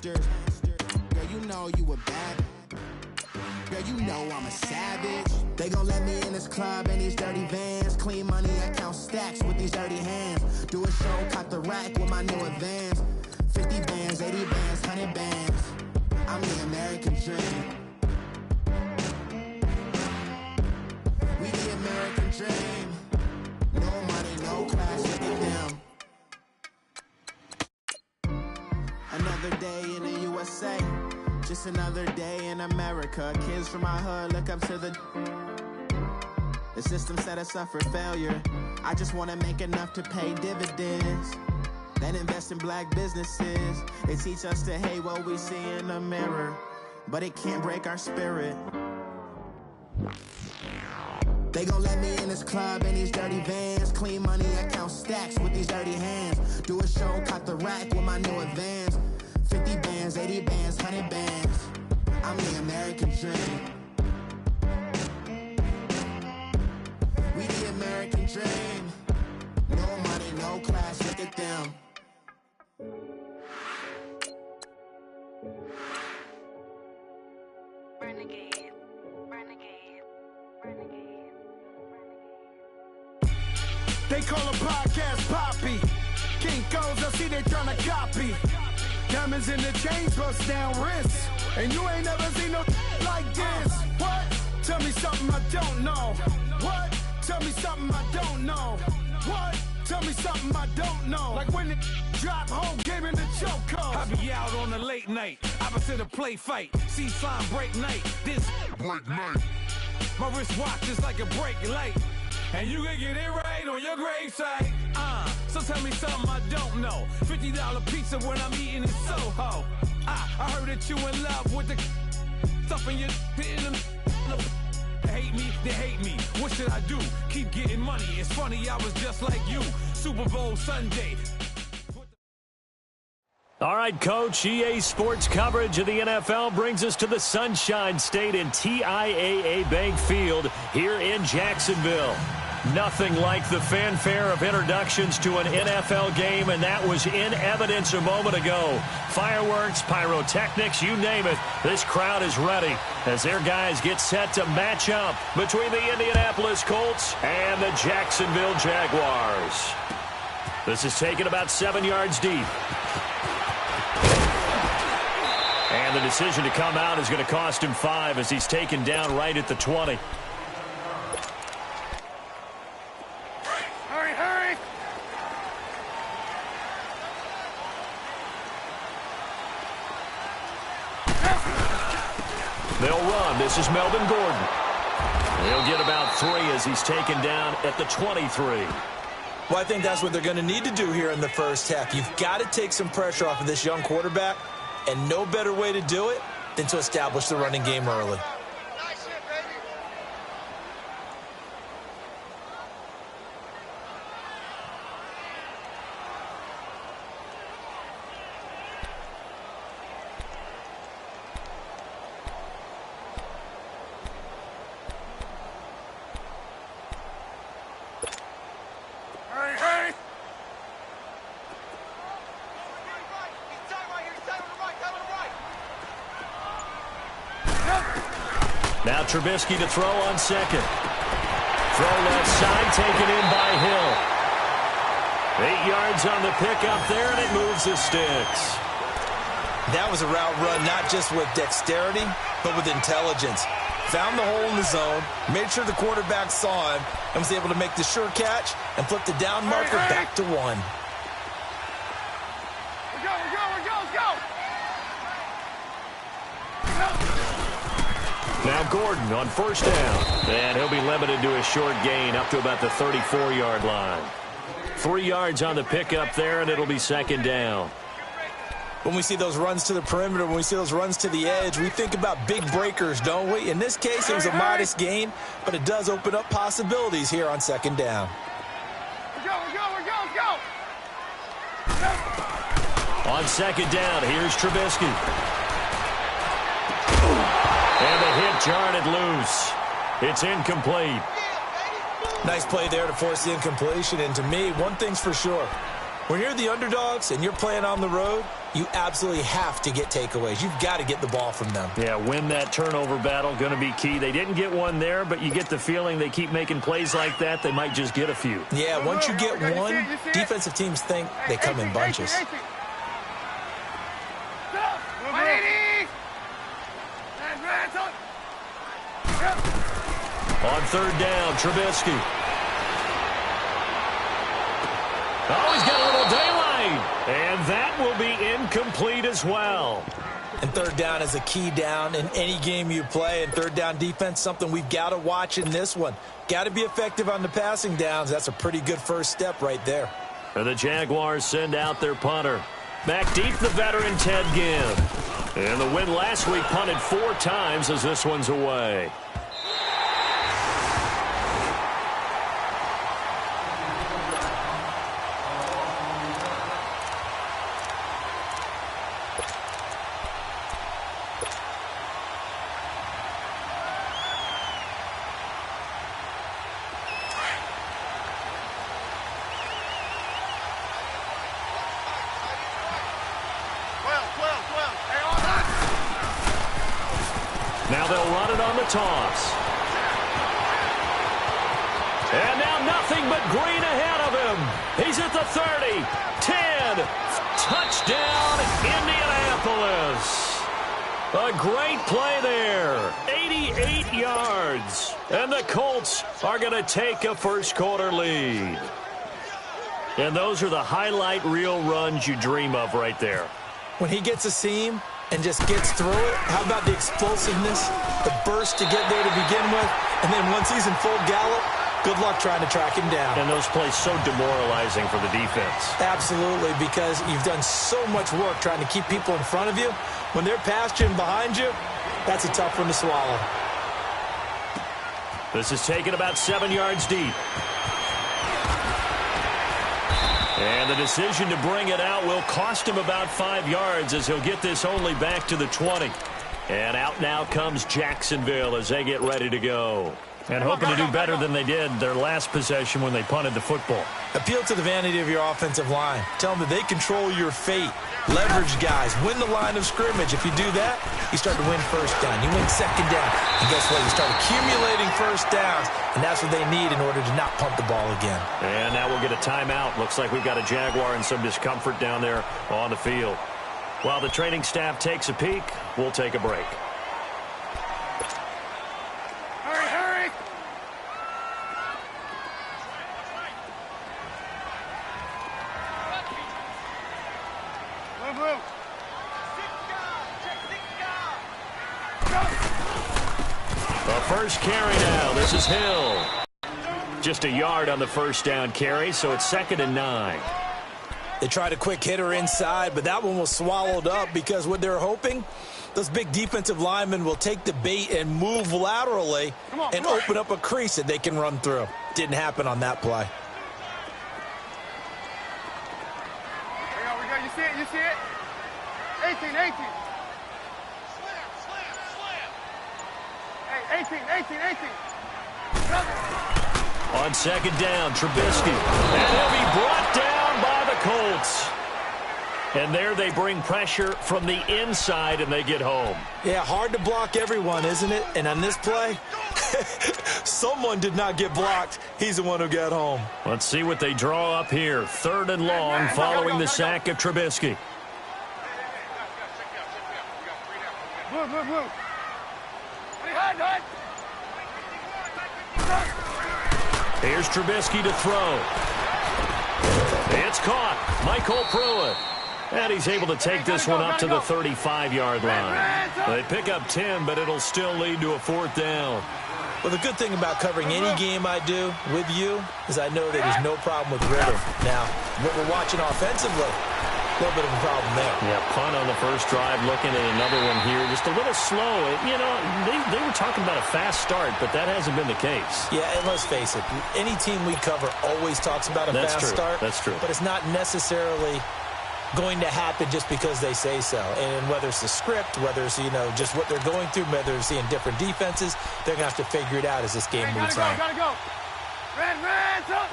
Girl, you know you a bad. Girl, you know I'm a savage. They gon' let me in this club in these dirty vans. Clean money, I count stacks with these dirty hands. Do a show, cop the rack with my new advance. 50 bands, 80 bands, 100 bands. I'm the American dream. We the American dream. No money, no class, look at them. Another day in the USA. Just another day in America. Kids from my hood look up to the system set us up for failure. I just want to make enough to pay dividends, then invest in black businesses. They teach us to hate what we see in the mirror, but it can't break our spirit. They gon' let me in this club in these dirty vans. Clean money, I count stacks with these dirty hands. Do a show, cop the rack with my new advance. 50 bands, 80 bands, 100 bands. I'm the American dream. We the American dream. No money, no class, look at them. Renegade, renegade, renegade, renegade. They call a podcast Poppy. Kinkos, I see they tryna copy. Diamonds in the chains, bust down wrists. And you ain't never seen no like this. What? Tell me something I don't know. What? Tell me something I don't know. What? Tell me something I don't know. Like when it drop home, game in the chokehold. I be out on a late night, opposite a play fight. See sign break night, this break night. My wristwatch is like a brake light. And you can get it right on your gravesite. So tell me something I don't know. $50 pizza when I'm eating in Soho. I heard that you in love with the stuff in your in the hate me, they hate me. What should I do? Keep getting money. It's funny, I was just like you. Super Bowl Sunday. All right, Coach, EA Sports coverage of the NFL brings us to the Sunshine State in TIAA Bank Field here in Jacksonville. Nothing like the fanfare of introductions to an NFL game, and that was in evidence a moment ago. Fireworks, pyrotechnics, you name it. This crowd is ready as their guys get set to match up between the Indianapolis Colts and the Jacksonville Jaguars. This is taken about 7 yards deep. And the decision to come out is going to cost him 5 as he's taken down right at the 20. Hurry, hurry! They'll run. This is Melvin Gordon. He'll get about 3 as he's taken down at the 23. Well, I think that's what they're going to need to do here in the first half. You've got to take some pressure off of this young quarterback, and no better way to do it than to establish the running game early. Now Trubisky to throw on second. Throw left side, taken in by Hill. 8 yards on the pickup there, and it moves the sticks. That was a route run not just with dexterity, but with intelligence. Found the hole in the zone, made sure the quarterback saw him, and was able to make the sure catch and flip the down marker back to 1. We're go! Now Gordon on first down. And he'll be limited to a short gain up to about the 34-yard line. 3 yards on the pickup there, and it'll be second down. When we see those runs to the perimeter, when we see those runs to the edge, we think about big breakers, don't we? In this case, it was a modest gain, but it does open up possibilities here on second down. We're go! On second down, here's Trubisky. And the hit jarred it loose. It's incomplete. Nice play there to force the incompletion. And to me, one thing's for sure. When you're the underdogs and you're playing on the road, you absolutely have to get takeaways. You've got to get the ball from them. Yeah, win that turnover battle, going to be key. They didn't get one there, but you get the feeling they keep making plays like that, they might just get a few. Yeah, once you get one, defensive teams think they come in bunches. On third down, Trubisky. Oh, he's got a little daylight. And that will be incomplete as well. And third down is a key down in any game you play. And third down defense, something we've got to watch in this one. Got to be effective on the passing downs. That's a pretty good first step right there. And the Jaguars send out their punter. Back deep, the veteran Ted Ginn. And the win last week punted 4 times as this one's away. Now they'll run it on the toss. And now nothing but green ahead of him. He's at the 30, 10, touchdown Indianapolis. A great play there, 88 yards. And the Colts are going to take a first quarter lead. And those are the highlight reel runs you dream of right there. When he gets a seam and just gets through it, how about the explosiveness, the burst to get there to begin with, and then once he's in full gallop, good luck trying to track him down. And those plays so demoralizing for the defense. Absolutely, because you've done so much work trying to keep people in front of you. When they're past you and behind you, that's a tough one to swallow. This is taken about 7 yards deep. And the decision to bring it out will cost him about 5 yards as he'll get this only back to the 20. And out now comes Jacksonville as they get ready to go. And hoping to do better than they did their last possession when they punted the football. Appeal to the vanity of your offensive line. Tell them that they control your fate. Leverage guys. Win the line of scrimmage. If you do that, you start to win first down. You win second down. And guess what? You start accumulating first downs. And that's what they need in order to not punt the ball again. And now we'll get a timeout. Looks like we've got a Jaguar and some discomfort down there on the field. While the training staff takes a peek, we'll take a break. First carry now. This is Hill. Just a yard on the first down carry, so it's 2nd and 9. They tried a quick hitter inside, but that one was swallowed up because what they're hoping, those big defensive linemen will take the bait and move laterally and open up a crease that they can run through. Didn't happen on that play. We go. You see it? You see it? 18. 18. On second down, Trubisky. And he'll be brought down by the Colts. And there they bring pressure from the inside, and they get home. Yeah, hard to block everyone, isn't it? And on this play, someone did not get blocked. He's the one who got home. Let's see what they draw up here. 3rd and long following the sack of Trubisky. Move. Here's Trubisky to throw. It's caught. Michael Pruitt. And he's able to take this one up to the 35-yard line. They pick up 10, but it'll still lead to a 4th down. Well, the good thing about covering any game I do with you is I know that there's no problem with rhythm. Now, what we're watching offensively, a little bit of a problem there. Yeah, punt on the first drive, looking at another one here. Just a little slow. You know, they were talking about a fast start, but that hasn't been the case. Yeah, and let's face it, any team we cover always talks about a fast start. That's true. But it's not necessarily going to happen just because they say so. And whether it's the script, whether it's, just what they're going through, whether they're seeing different defenses, they're going to have to figure it out as this game moves on. Gotta go. Red, up.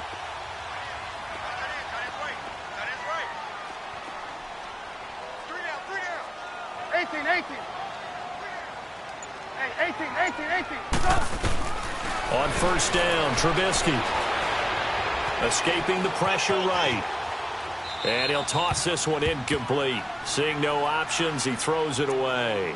Hey, 18. Stop. On first down, Trubisky. Escaping the pressure right. And he'll toss this one incomplete. Seeing no options, he throws it away.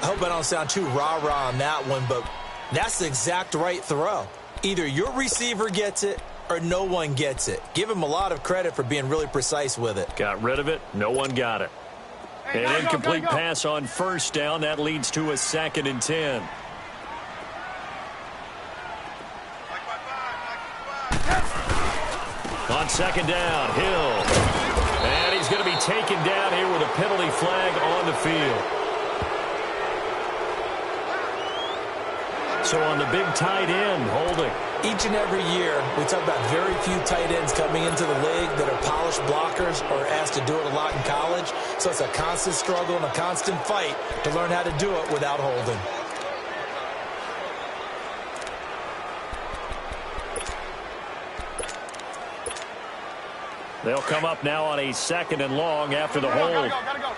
I hope I don't sound too rah-rah on that one, but that's the exact right throw. Either your receiver gets it or no one gets it. Give him a lot of credit for being really precise with it. Got rid of it. No one got it. An incomplete pass on first down. That leads to a 2nd and 10. On second down, Hill. And he's going to be taken down here with a penalty flag on the field. So on the big tight end, holding. Each and every year, we talk about very few tight ends coming into the league that are polished blockers or asked to do it a lot in college. So it's a constant struggle and a constant fight to learn how to do it without holding. They'll come up now on a 2nd and long after the hold. Gotta go.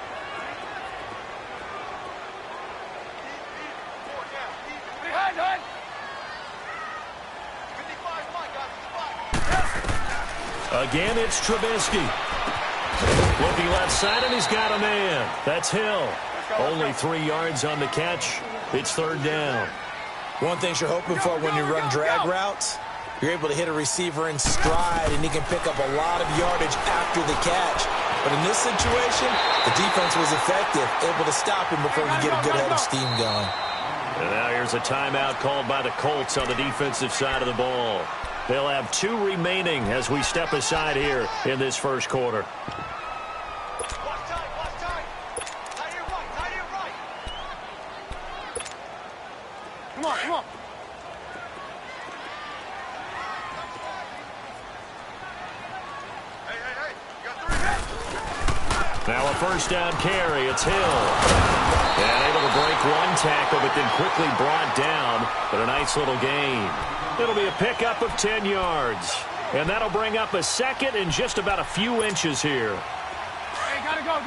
Again, it's Trubisky. Looking left side, and he's got a man. That's Hill. Only 3 yards on the catch. It's 3rd down. One thing you're hoping for when you run drag routes, you're able to hit a receiver in stride, and he can pick up a lot of yardage after the catch. But in this situation, the defense was effective, able to stop him before he get a good head of steam going. And now here's a timeout called by the Colts on the defensive side of the ball. They'll have 2 remaining as we step aside here in this first quarter. Come on. Now a first down carry. It's Hill. And able to break one tackle, but then quickly brought down. But a nice little gain. It'll be a pickup of 10 yards. And that'll bring up a 2nd and just about a few inches here. Hey, gotta go.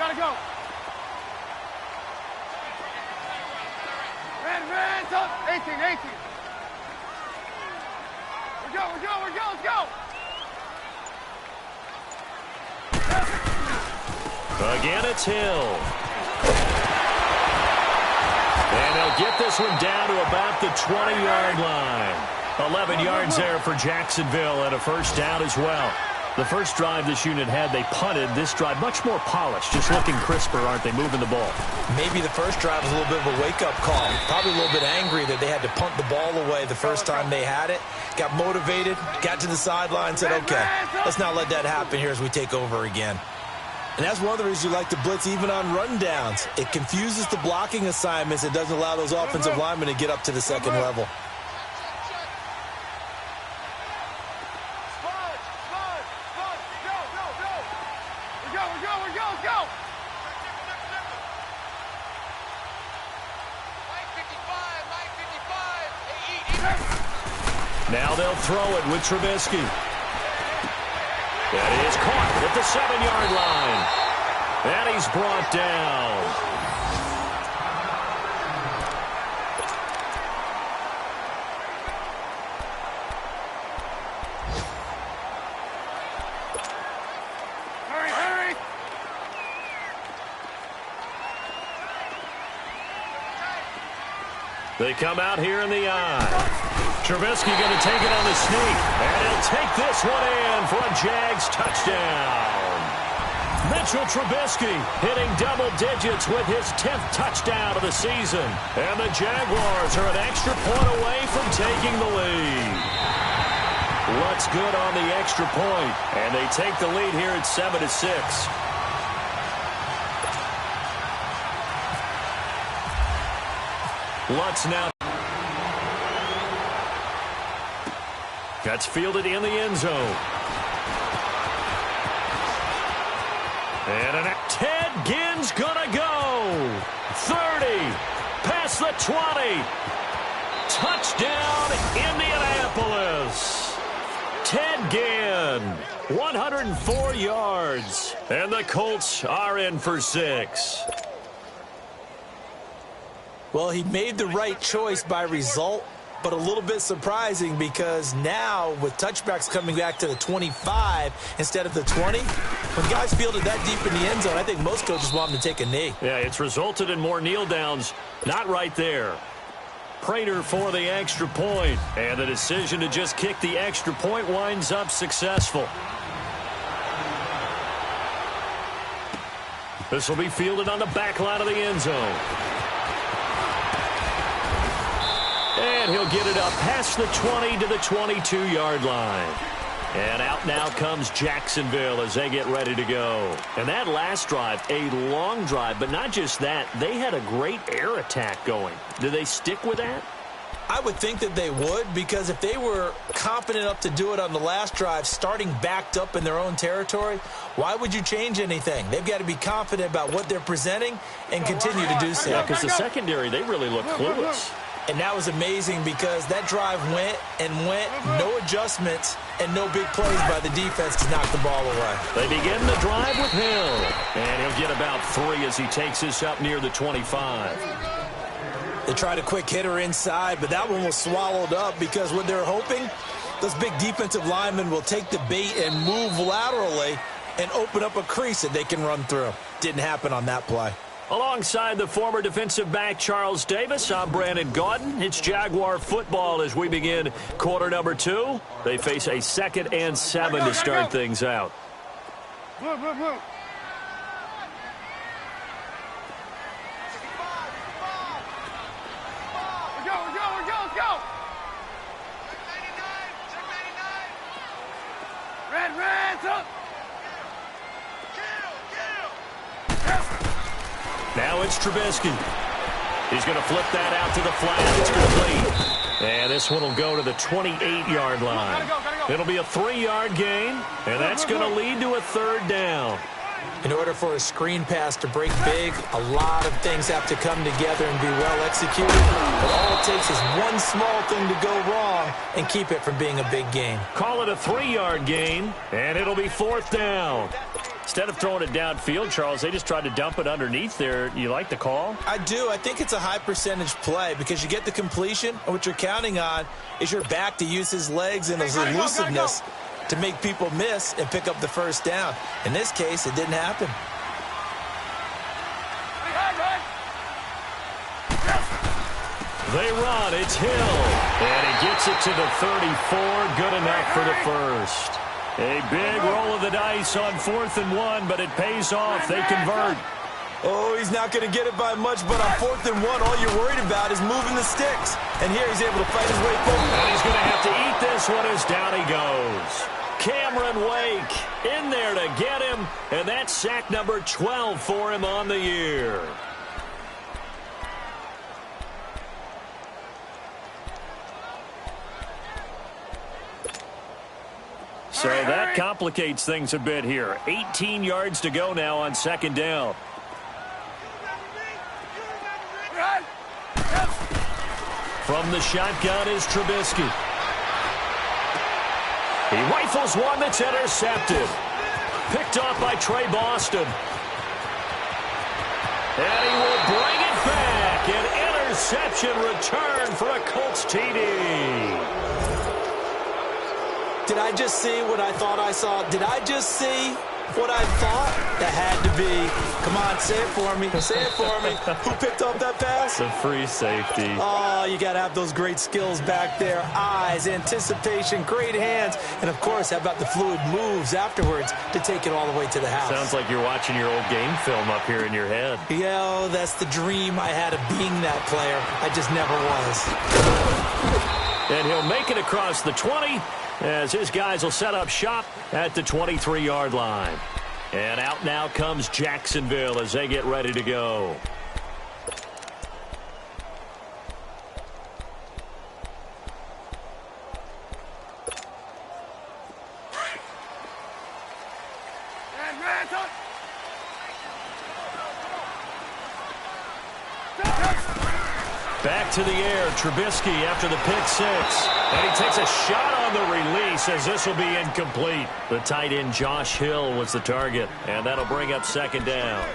Man, up. 18. We're go. Let's go. Again, it's Hill. And they'll get this one down to about the 20-yard line. 11 yards there for Jacksonville and a first down as well. The first drive this unit had, they punted. This drive, much more polished, just looking crisper, aren't they, moving the ball? Maybe the first drive was a little bit of a wake-up call. Probably a little bit angry that they had to punt the ball away the first time they had it. Got motivated, got to the sideline, said, okay, let's not let that happen here as we take over again. And that's one of the reasons you like to blitz even on rundowns. It confuses the blocking assignments. It doesn't allow those offensive linemen to get up to the second level. Now they'll throw it with Trubisky. That is caught at the 7-yard line. And he's brought down. Hurry. They come out here in the eye. Trubisky going to take it on the sneak. And he'll take this one in for a Jags touchdown. Mitchell Trubisky hitting double digits with his 10th touchdown of the season. And the Jaguars are an extra point away from taking the lead. Looks good on the extra point. And they take the lead here at 7-6. Lutz now. That's fielded in the end zone. And Ted Ginn's gonna go. 30. Past the 20. Touchdown, Indianapolis. Ted Ginn. 104 yards. And the Colts are in for 6. Well, he made the right choice by result, but a little bit surprising because now with touchbacks coming back to the 25 instead of the 20, when guys fielded that deep in the end zone, I think most coaches want them to take a knee. Yeah, it's resulted in more kneel downs. Not right there. Prater for the extra point, and the decision to just kick the extra point winds up successful. This will be fielded on the back line of the end zone. And he'll get it up past the 20 to the 22-yard line. And out now comes Jacksonville as they get ready to go. And that last drive, a long drive, but not just that. They had a great air attack going. Do they stick with that? I would think that they would, because if they were confident enough to do it on the last drive, starting backed up in their own territory, why would you change anything? They've got to be confident about what they're presenting and continue to do so. Yeah, because the secondary, they really look clueless. And that was amazing because that drive went and went, no adjustments, and no big plays by the defense to knock the ball away. They begin the drive with Hill. And he'll get about 3 as he takes this up near the 25. They tried a quick hitter inside, but that one was swallowed up because what they're hoping, those big defensive linemen will take the bait and move laterally and open up a crease that they can run through. Didn't happen on that play. Alongside the former defensive back Charles Davis, I'm Brandon Gaudin. It's Jaguar football as we begin quarter number 2. They face a 2nd and 7 to start things out. Move, move, move. Let's go. Red, up. Now it's Trubisky. He's going to flip that out to the flat. It's complete. And this one will go to the 28-yard line. It'll be a 3-yard gain, and that's going to lead to a 3rd down. In order for a screen pass to break big, a lot of things have to come together and be well executed. But all it takes is one small thing to go wrong and keep it from being a big gain. Call it a 3-yard gain, and it'll be 4th down. Instead of throwing it downfield, Charles, they just tried to dump it underneath there. You like the call? I do. I think it's a high percentage play because you get the completion, and what you're counting on is your back to use his legs and his elusiveness to make people miss and pick up the 1st down. In this case, it didn't happen. They run. It's Hill. And he gets it to the 34. Good enough for the 1st. A big roll of the dice on 4th and 1, but it pays off. They convert. Oh, he's not going to get it by much, but on 4th and 1, all you're worried about is moving the sticks. And here he's able to fight his way forward. And he's going to have to eat this one as down he goes. Cameron Wake in there to get him, and that's sack number 12 for him on the year. So that complicates things a bit here. 18 yards to go now on 2nd down. From the shotgun is Trubisky. He rifles one that's intercepted. Picked off by Trey Boston. And he will bring it back. An interception return for a Colts TD. Did I just see what I thought I saw? Did I just see what I thought? That had to be. Come on, say it for me. Say it for me. Who picked up that pass? The free safety. Oh, you got to have those great skills back there. Eyes, anticipation, great hands. And, of course, how about the fluid moves afterwards to take it all the way to the house? Sounds like you're watching your old game film up here in your head. Yeah, that's the dream I had of being that player. I just never was. And he'll make it across the 20 as his guys will set up shop at the 23-yard line. And out now comes Jacksonville as they get ready to go. Back to the air, Trubisky after the pick 6. And he takes a shot on the release as this will be incomplete. The tight end Josh Hill was the target, and that'll bring up 2nd down.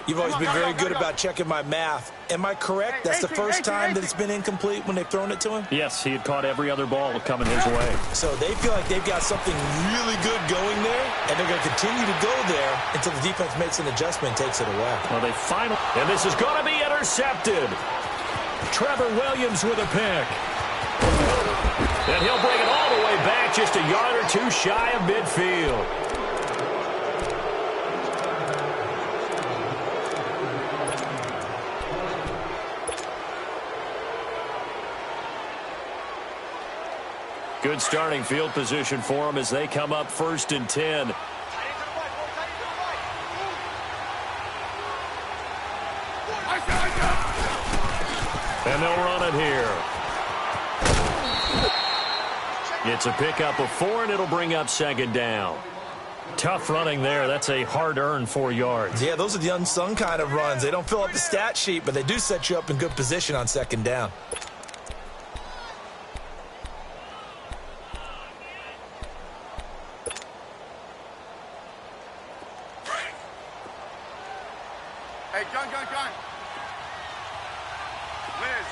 You've always been very good about checking my math. Am I correct? That's the first time that it's been incomplete when they've thrown it to him? Yes, he had caught every other ball coming his way. So they feel like they've got something really good going there, and they're going to continue to go there until the defense makes an adjustment and takes it away. Well, they finally... And this is going to be intercepted. Trevor Williams with a pick. And he'll bring it all the way back, just a yard or two shy of midfield. Good starting field position for them as they come up 1st and 10. And they'll run it here. It's a pickup of 4, and it'll bring up 2nd down. Tough running there. That's a hard-earned 4 yards. Yeah, those are the unsung kind of runs. They don't fill up the stat sheet, but they do set you up in good position on 2nd down. Hey, gun. Liz.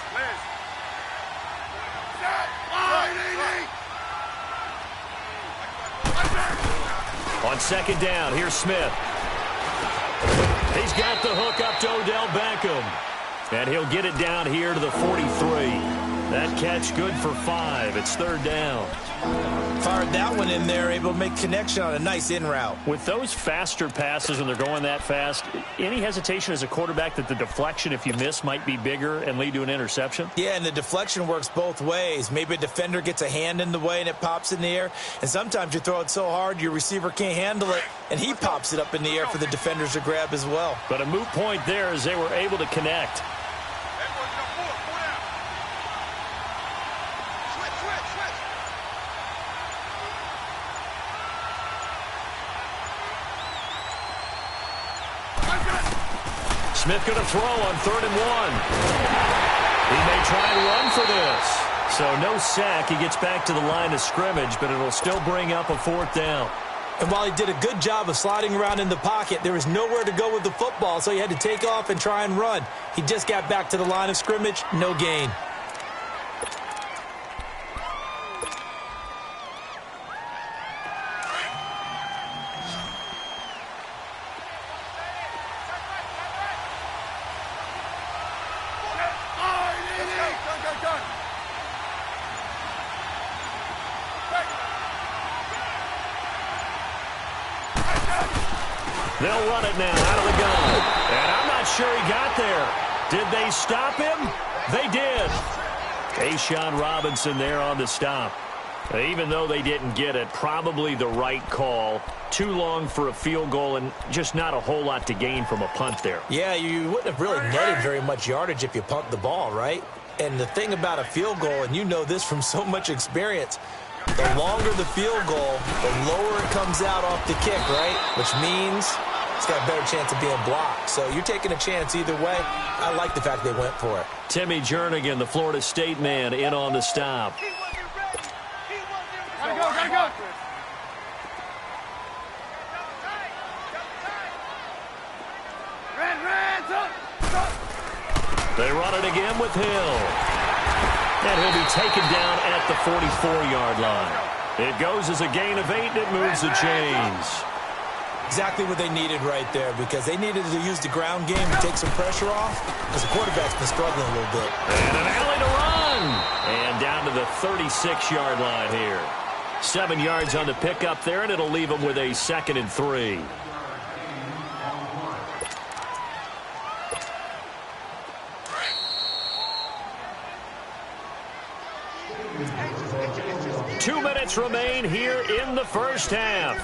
On 2nd down, here's Smith. He's got the hook up to Odell Beckham. And he'll get it down here to the 43. That catch good for 5. It's 3rd down. Fired that one in there, able to make connection on a nice in route. With those faster passes and they're going that fast, any hesitation as a quarterback that the deflection, if you miss, might be bigger and lead to an interception? Yeah, and the deflection works both ways. Maybe a defender gets a hand in the way and it pops in the air. And sometimes you throw it so hard your receiver can't handle it, and he pops it up in the air for the defenders to grab as well. But a moot point there as they were able to connect. Smith going to throw on 3rd and 1. He may try and run for this. So no sack. He gets back to the line of scrimmage, but it'll still bring up a 4th down. And while he did a good job of sliding around in the pocket, there was nowhere to go with the football, so he had to take off and try and run. He just got back to the line of scrimmage. No gain. They'll run it now out of the gun. And I'm not sure he got there. Did they stop him? They did. Ashawn Robinson there on the stop. Even though they didn't get it, probably the right call. Too long for a field goal and just not a whole lot to gain from a punt there. Yeah, you wouldn't have really netted very much yardage if you pumped the ball, right? And the thing about a field goal, and you know this from so much experience, the longer the field goal, the lower it comes out off the kick, right? Which means it's got a better chance of being blocked. So you're taking a chance either way. I like the fact they went for it. Timmy Jernigan, the Florida State man, in on the stop. Gotta go. They run it again with Hill. And he'll be taken down at the 44-yard line. It goes as a gain of 8, and it moves the chains. Exactly what they needed right there, because they needed to use the ground game to take some pressure off, because the quarterback's been struggling a little bit. And an alley to run. And down to the 36-yard line here. 7 yards on the pickup there, and it'll leave them with a 2nd and 3. Two minutes remain here in the first half.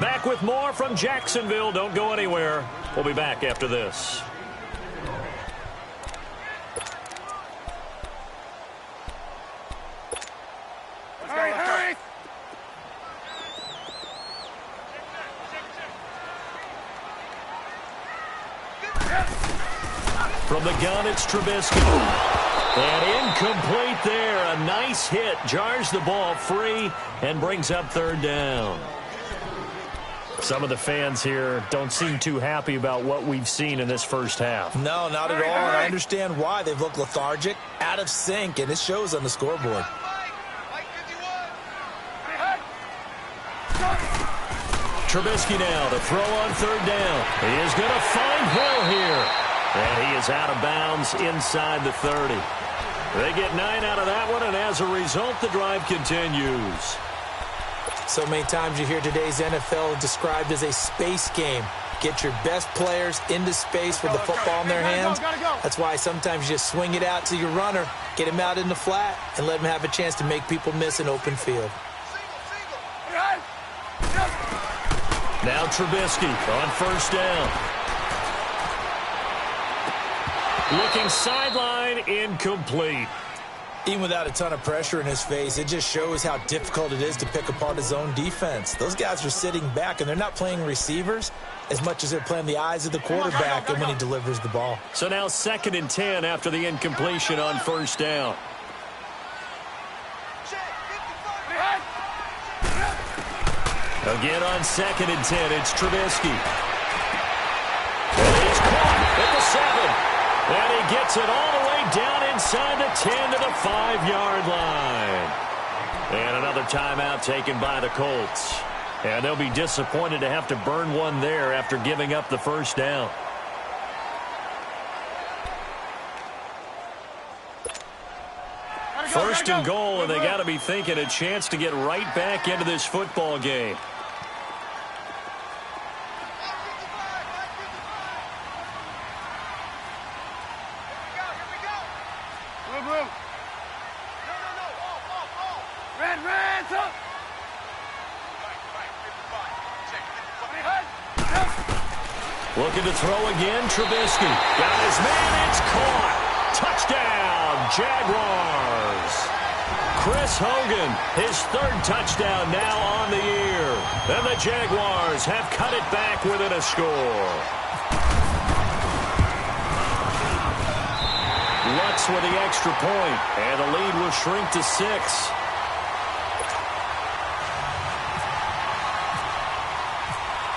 Back with more from Jacksonville. Don't go anywhere. We'll be back after this. Hurry! From the gun, it's Trubisky. And incomplete there. A nice hit. Jars the ball free and brings up 3rd down. Some of the fans here don't seem too happy about what we've seen in this first half. No, not at all, and I understand why. They've looked lethargic, out of sync, and it shows on the scoreboard. Trubisky now to throw on third down. He is going to find Hill here. And he is out of bounds inside the 30. They get 9 out of that one, and as a result, the drive continues. So many times you hear today's NFL described as a space game. Get your best players into space with the football in their hands. That's why sometimes you just swing it out to your runner, get him out in the flat, and let him have a chance to make people miss an open field. Now Trubisky on first down. Looking sideline, incomplete. Even without a ton of pressure in his face, it just shows how difficult it is to pick apart his own defense. Those guys are sitting back, and they're not playing receivers as much as they're playing the eyes of the quarterback and when he delivers the ball. So now 2nd and 10 after the incompletion on first down. Again on 2nd and 10, it's Trubisky. And he's caught at the 7. And he gets it all the way down inside the 10 to the 5-yard line. And another timeout taken by the Colts. And they'll be disappointed to have to burn one there after giving up the first down. First and goal, and they got to be thinking a chance to get right back into this football game. Looking to throw again, Trubisky. Got his man, it's caught. Touchdown, Jaguars. Chris Hogan, his 3rd touchdown now on the year. And the Jaguars have cut it back within a score. Lutz with the extra point, and the lead will shrink to 6.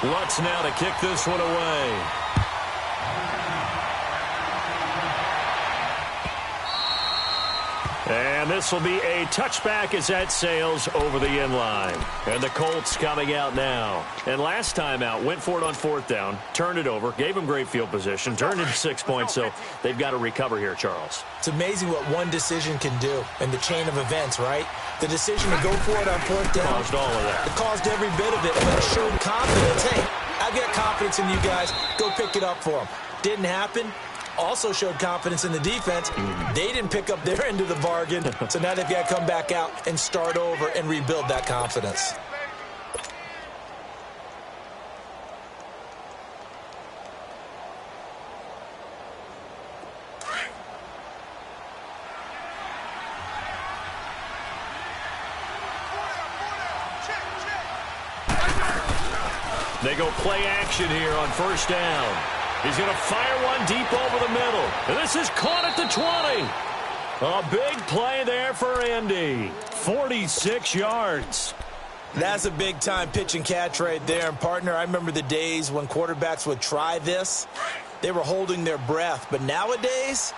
Lutz now to kick this one away. And this will be a touchback as that sails over the end line. And the Colts coming out now. And last time out, went for it on 4th down, turned it over, gave them great field position, turned into 6 points, so they've got to recover here, Charles. It's amazing what one decision can do in the chain of events, right? The decision to go for it on 4th down. Caused all of that. It caused every bit of it, but it showed confidence. Hey, I've got confidence in you guys. Go pick it up for them. Didn't happen. Also showed confidence in the defense. They didn't pick up their end of the bargain, so now they've got to come back out and start over and rebuild that confidence. They go play action here on first down. He's going to fire one deep over the middle. And this is caught at the 20. A big play there for Indy. 46 yards. That's a big-time pitch and catch right there. And, partner, I remember the days when quarterbacks would try this. They were holding their breath. But nowadays,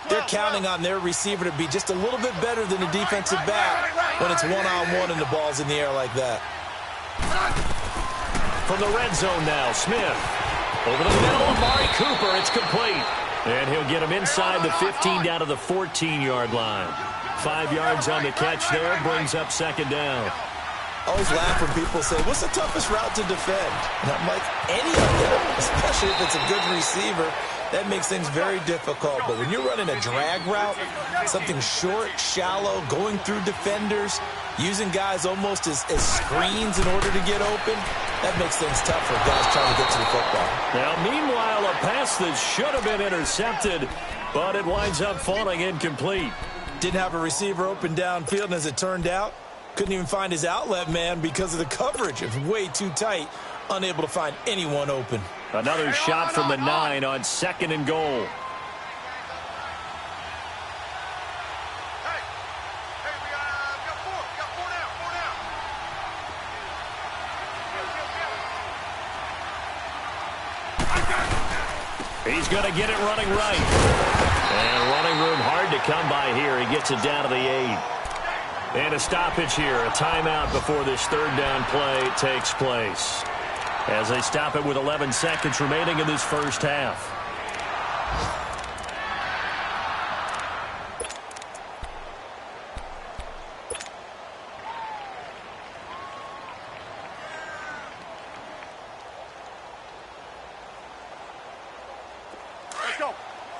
they're counting on their receiver to be just a little bit better than the defensive back when it's one-on-one and the ball's in the air like that. From the red zone now, Smith. Over the middle of Amari Cooper, it's complete. And he'll get him inside the 15 down to the 14-yard line. 5 yards on the catch there, brings up 2nd down. I always laugh when people say, what's the toughest route to defend? And I'm like, any of them, especially if it's a good receiver. That makes things very difficult. But when you're running a drag route, something short, shallow, going through defenders, using guys almost as screens in order to get open, that makes things tough for guys trying to get to the football. Now, meanwhile, a pass that should have been intercepted, but it winds up falling incomplete. Didn't have a receiver open downfield, and as it turned out, couldn't even find his outlet man because of the coverage. It was way too tight, unable to find anyone open. Another shot from the 9 on 2nd and goal. He's going to get it running right. And running room hard to come by here. He gets it down to the 8. And a stoppage here, a timeout before this third down play takes place. As they stop it with 11 seconds remaining in this first half.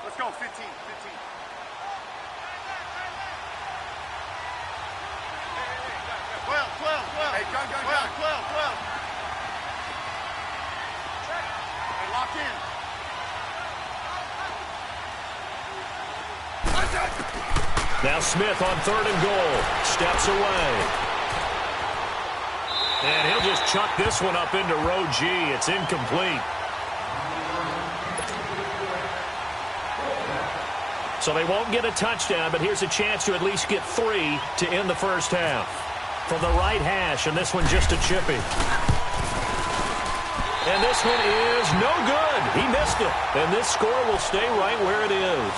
Let's go, 15. Hey, gun. 12. Hey, lock in. Now Smith on 3rd and goal. Steps away. And he'll just chuck this one up into row G. It's incomplete. So they won't get a touchdown, but here's a chance to at least get 3 to end the first half. From the right hash, and this one just a chippy. And this one is no good. He missed it. And this score will stay right where it is.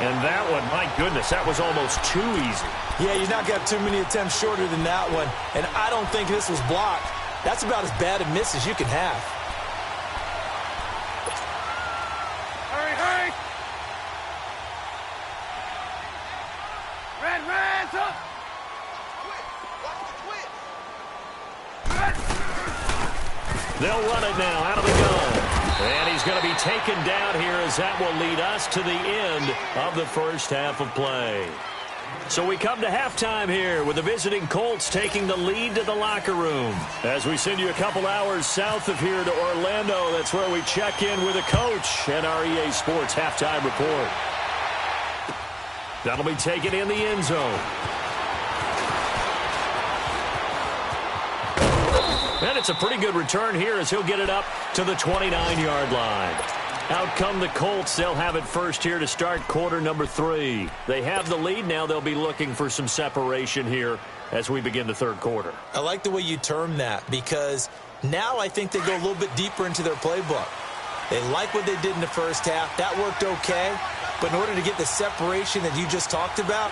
And that one, my goodness, that was almost too easy. Yeah, you're not got too many attempts shorter than that one. And I don't think this was blocked. That's about as bad a miss as you can have. Hurry! Red, up! They'll run it now out of the gun. And he's going to be taken down here as that will lead us to the end of the first half of play. So we come to halftime here with the visiting Colts taking the lead to the locker room. As we send you a couple hours south of here to Orlando, that's where we check in with the coach and our EA Sports halftime report. That'll be taken in the end zone. And it's a pretty good return here as he'll get it up to the 29-yard line. Out come the Colts. They'll have it first here to start quarter number 3. They have the lead. Now they'll be looking for some separation here as we begin the third quarter. I like the way you term that because now I think they go a little bit deeper into their playbook. They like what they did in the first half. That worked okay. But in order to get the separation that you just talked about,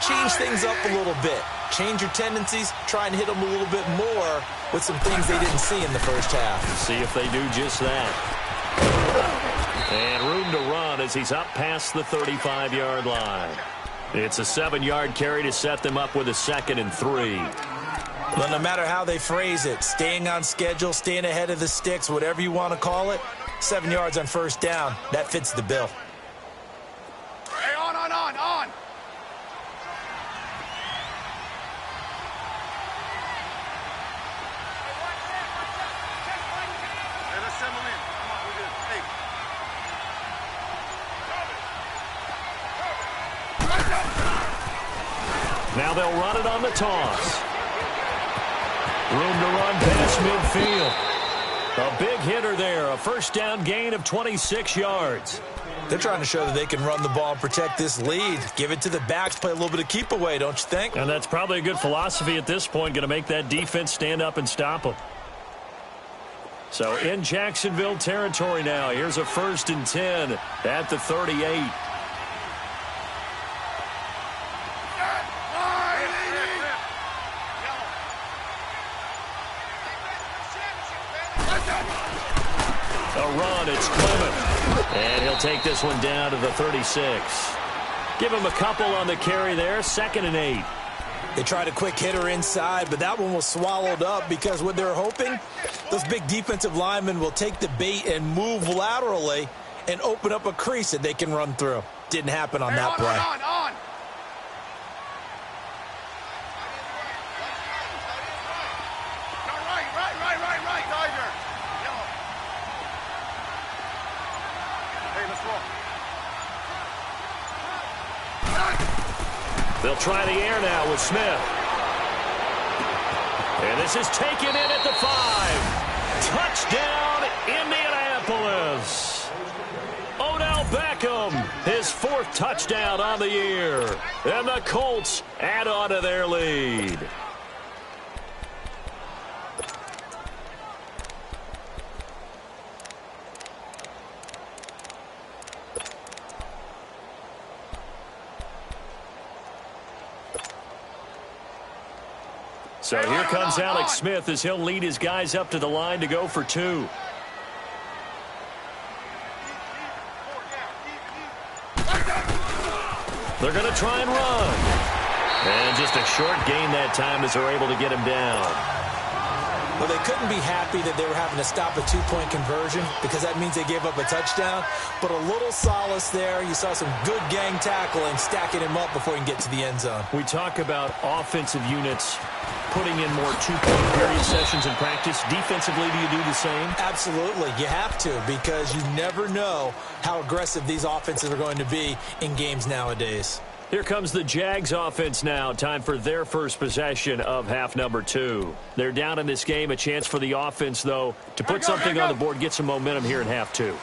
change things up a little bit. Change your tendencies. Try and hit them a little bit more with some things they didn't see in the first half. See if they do just that. And room to run as he's up past the 35-yard line. It's a 7-yard carry to set them up with a 2nd and 3. Well, no matter how they phrase it, staying on schedule, staying ahead of the sticks, whatever you want to call it, 7 yards on first down, that fits the bill. Hey, on! Hey, let's send them in. Come on, we're good. Hey. Now they'll run it on the toss. Room to run past midfield. A big hitter there. A first down gain of 26 yards. They're trying to show that they can run the ball and protect this lead. Give it to the backs, play a little bit of keep away, don't you think? And that's probably a good philosophy at this point. Going to make that defense stand up and stop them. So in Jacksonville territory now. Here's a 1st and 10 at the 38. A run, it's Clement. And he'll take this one down to the 36. Give him a couple on the carry there, 2nd and 8. They tried a quick hitter inside, but that one was swallowed up because what they're hoping, those big defensive linemen will take the bait and move laterally and open up a crease that they can run through. Didn't happen on that play. On! Right, Tiger. Yellow. Hey, let's roll. They'll try the air now with Smith. And this is taken in at the 5. Touchdown, Indianapolis. Odell Beckham, his 4th touchdown on the year. And the Colts add on to their lead. So here comes Alex Smith as he'll lead his guys up to the line to go for 2. They're going to try and run. And just a short gain that time as they're able to get him down. Well, they couldn't be happy that they were having to stop a 2-point conversion because that means they gave up a touchdown. But a little solace there. You saw some good gang tackling, stacking him up before he can get to the end zone. We talk about offensive units putting in more 2-point period sessions in practice. Defensively, do you do the same? Absolutely. You have to because you never know how aggressive these offenses are going to be in games nowadays. Here comes the Jags offense now. Time for their first possession of half number 2. They're down in this game. A chance for the offense, though, to put something on the board, get some momentum here in half 2.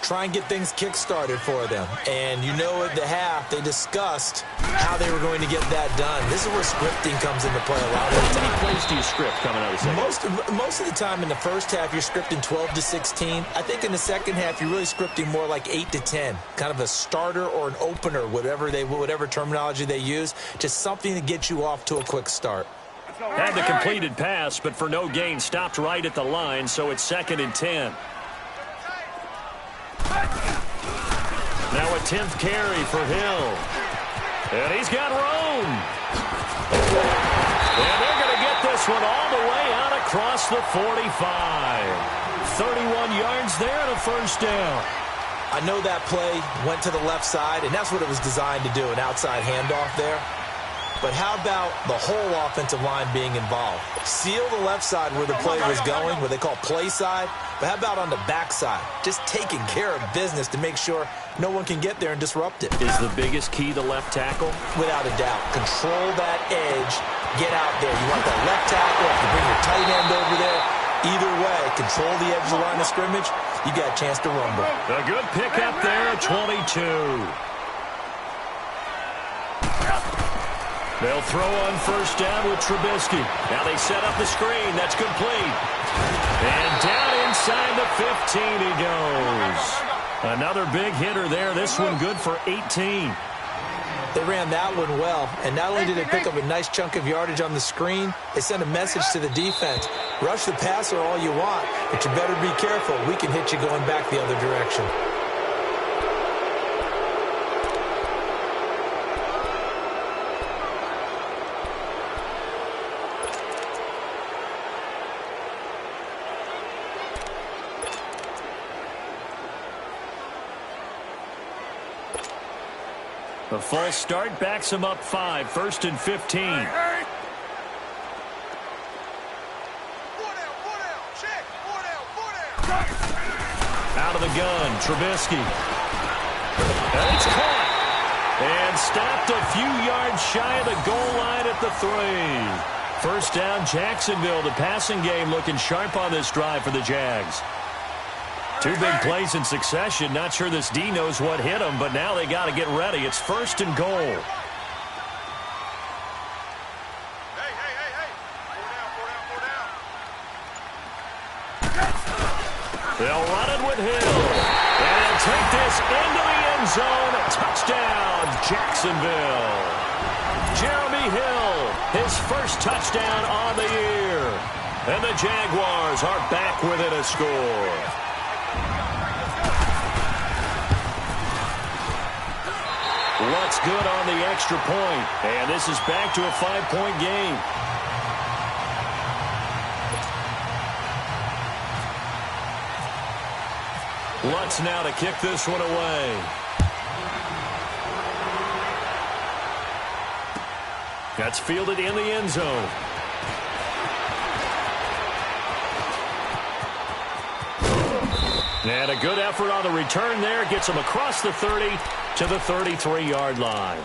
Try and get things kick-started for them. And you know at the half, they discussed how they were going to get that done. This is where scripting comes into play a lot of the time. How many plays do you script coming out of the second? Most of the time in the first half, you're scripting 12 to 16. I think in the second half, you're really scripting more like 8 to 10. Kind of a starter or an opener, whatever terminology they use. Just something to get you off to a quick start. Had the completed pass, but for no gain, stopped right at the line, so it's 2nd and 10. Now a 10th carry for Hill. And he's got room. And they're going to get this one all the way out across the 45. 31 yards there and a first down. I know that play went to the left side, and that's what it was designed to do, an outside handoff there. But how about the whole offensive line being involved? Seal the left side where the play was going, what they call play side. But how about on the back side? Just taking care of business to make sure no one can get there and disrupt it. Is the biggest key the left tackle? Without a doubt. Control that edge. Get out there. You want that left tackle. If you bring your tight end over there, either way, control the edge of the line of scrimmage, you got a chance to rumble. A good pickup there at 22. They'll throw on first down with Trubisky. Now they set up the screen. That's complete. And down inside the 15 he goes. Another big hitter there. This one good for 18. They ran that one well. And not only did they pick up a nice chunk of yardage on the screen, they sent a message to the defense. Rush the passer all you want, but you better be careful. We can hit you going back the other direction. A false start backs him up 5. 1st and 15. Out of the gun, Trubisky. And it's caught. And stopped a few yards shy of the goal line at the 3. First down, Jacksonville. The passing game looking sharp on this drive for the Jags. 2 big plays in succession. Not sure this D knows what hit him, but now they got to get ready. It's 1st and goal. Hey. They'll run it with Hill. And he'll take this into the end zone. Touchdown, Jacksonville. Jeremy Hill, his first touchdown on the year. And the Jaguars are back within a score. What's good on the extra point? And this is back to a 5-point game. Lutz now to kick this one away. That's fielded in the end zone. And a good effort on the return there. Gets him across the 30 to the 33-yard line.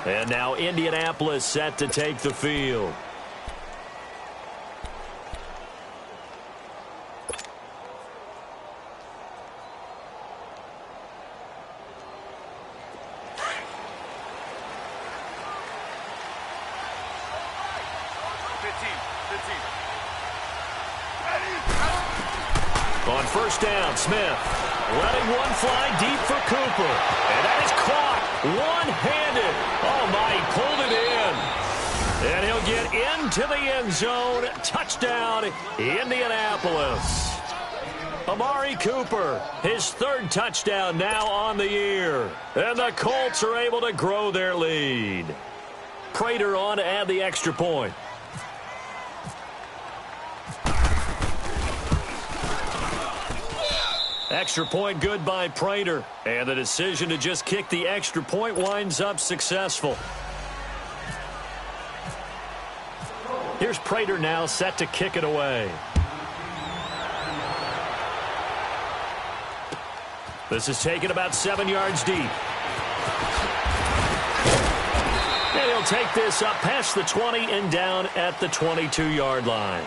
And now Indianapolis set to take the field. On first down, Smith letting one fly deep for Cooper. And that is caught one-handed. Oh, my, he pulled it in. And he'll get to the end zone. Touchdown, Indianapolis. Amari Cooper, his third touchdown now on the year. And the Colts are able to grow their lead. Prater on to add the extra point. Extra point good by Prater. And the decision to just kick the extra point winds up successful. Here's Prater now set to kick it away. This is taken about 7 yards deep. And he'll take this up past the 20 and down at the 22-yard line.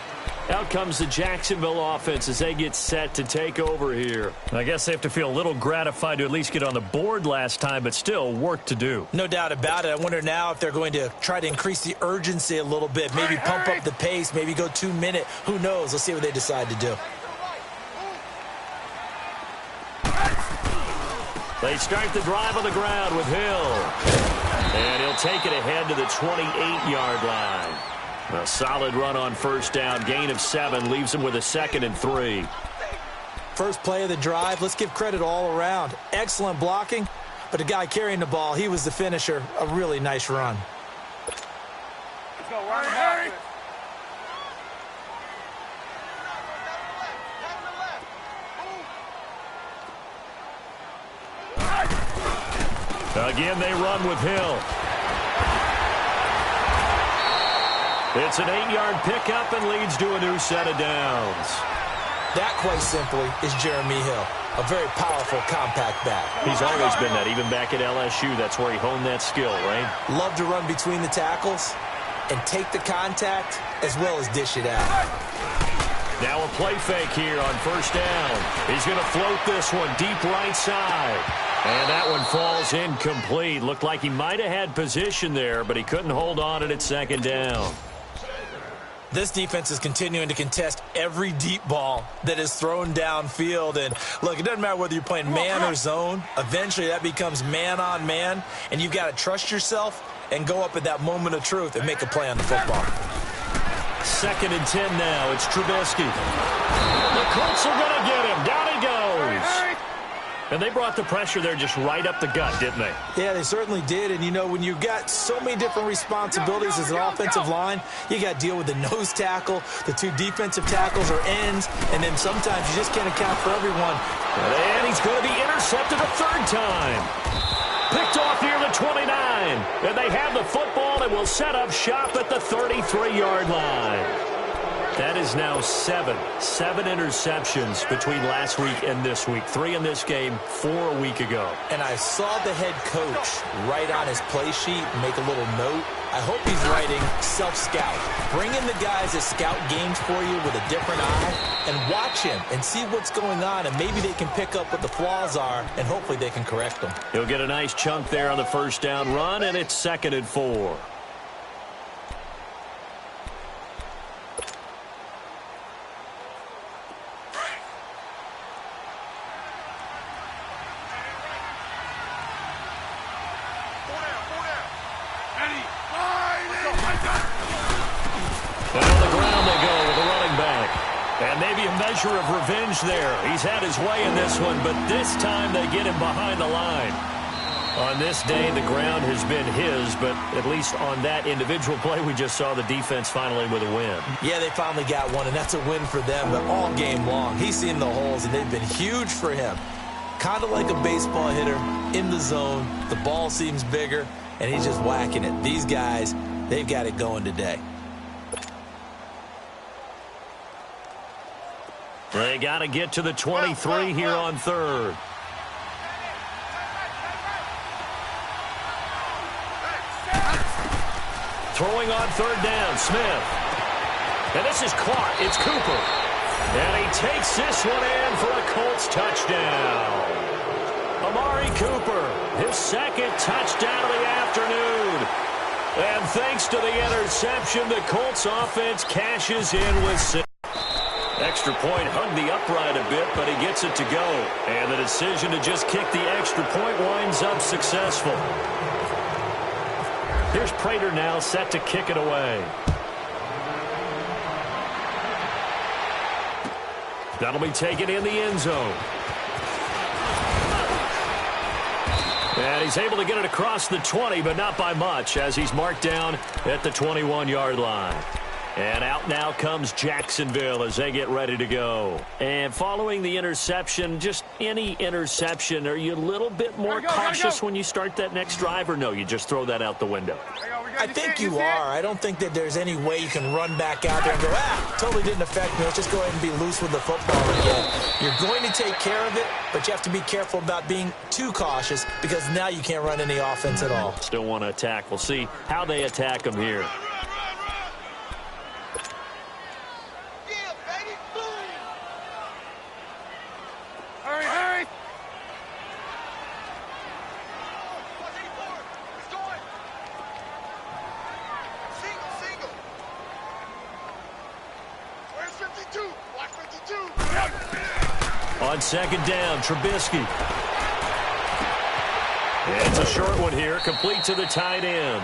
Out comes the Jacksonville offense as they get set to take over here. I guess they have to feel a little gratified to at least get on the board last time, but still work to do. No doubt about it. I wonder now if they're going to try to increase the urgency a little bit, maybe pump up the pace, maybe go 2 minute. Who knows? Let's see what they decide to do. They start the drive on the ground with Hill. And he'll take it ahead to the 28-yard line. A solid run on first down. Gain of 7 leaves him with a 2nd and 3. First play of the drive. Let's give credit all around. Excellent blocking, but the guy carrying the ball, he was the finisher. A really nice run. Let's go, Ryan. Again, they run with Hill. It's an 8-yard pickup and leads to a new set of downs. That, quite simply, is Jeremy Hill. A very powerful, compact back. He's always been that, even back at LSU. That's where he honed that skill, right? Love to run between the tackles and take the contact as well as dish it out. Now a play fake here on first down. He's going to float this one deep right side. And that one falls incomplete. Looked like he might have had position there, but he couldn't hold on it at second down. This defense is continuing to contest every deep ball that is thrown downfield. And, look, it doesn't matter whether you're playing man or zone. Eventually, that becomes man-on-man, and you've got to trust yourself and go up at that moment of truth and make a play on the football. 2nd and 10 now. It's Trubisky. The Colts are going to get him. Down he goes. And they brought the pressure there just right up the gut, didn't they? Yeah, they certainly did. And, you know, when you've got so many different responsibilities as an offensive line, you got to deal with the nose tackle, the 2 defensive tackles or ends, and then sometimes you just can't account for everyone. And he's going to be intercepted a 3rd time. Picked off near the 29. And they have the football and will set up shop at the 33-yard line. That is now 7 interceptions between last week and this week. 3 in this game, 4 a week ago. And I saw the head coach write on his play sheet, make a little note. I hope he's writing self-scout. Bring in the guys that scout games for you with a different eye and watch him and see what's going on, and maybe they can pick up what the flaws are, and hopefully they can correct them. He'll get a nice chunk there on the first down run, and it's 2nd and 4. And on the ground they go with a running back. And maybe a measure of revenge there. He's had his way in this one, but this time they get him behind the line. On this day, the ground has been his, but at least on that individual play, we just saw the defense finally with a win. Yeah, they finally got one, and that's a win for them, but all game long, he's seen the holes, and they've been huge for him. Kind of like a baseball hitter in the zone. The ball seems bigger, and he's just whacking it. These guys, they've got it going today. They got to get to the 23 here on 3rd. Throwing on 3rd down, Smith. And this is caught. It's Cooper. And he takes this one in for a Colts touchdown. Amari Cooper, his 2nd touchdown of the afternoon. And thanks to the interception, the Colts offense cashes in with 6. Extra point hugged the upright a bit, but he gets it to go. And the decision to just kick the extra point winds up successful. Here's Prater now set to kick it away. That'll be taken in the end zone. And he's able to get it across the 20, but not by much, as he's marked down at the 21-yard line. And out now comes Jacksonville as they get ready to go. And following the interception, just any interception, are you a little bit more cautious when you start that next drive, or no, you just throw that out the window? I think you are. I don't think that there's any way you can run back out there and go, totally didn't affect me. Let's just go ahead and be loose with the football again. You're going to take care of it, but you have to be careful about being too cautious because now you can't run any offense at all. Still want to attack. We'll see how they attack them here. On second down, Trubisky. It's a short one here, complete to the tight end.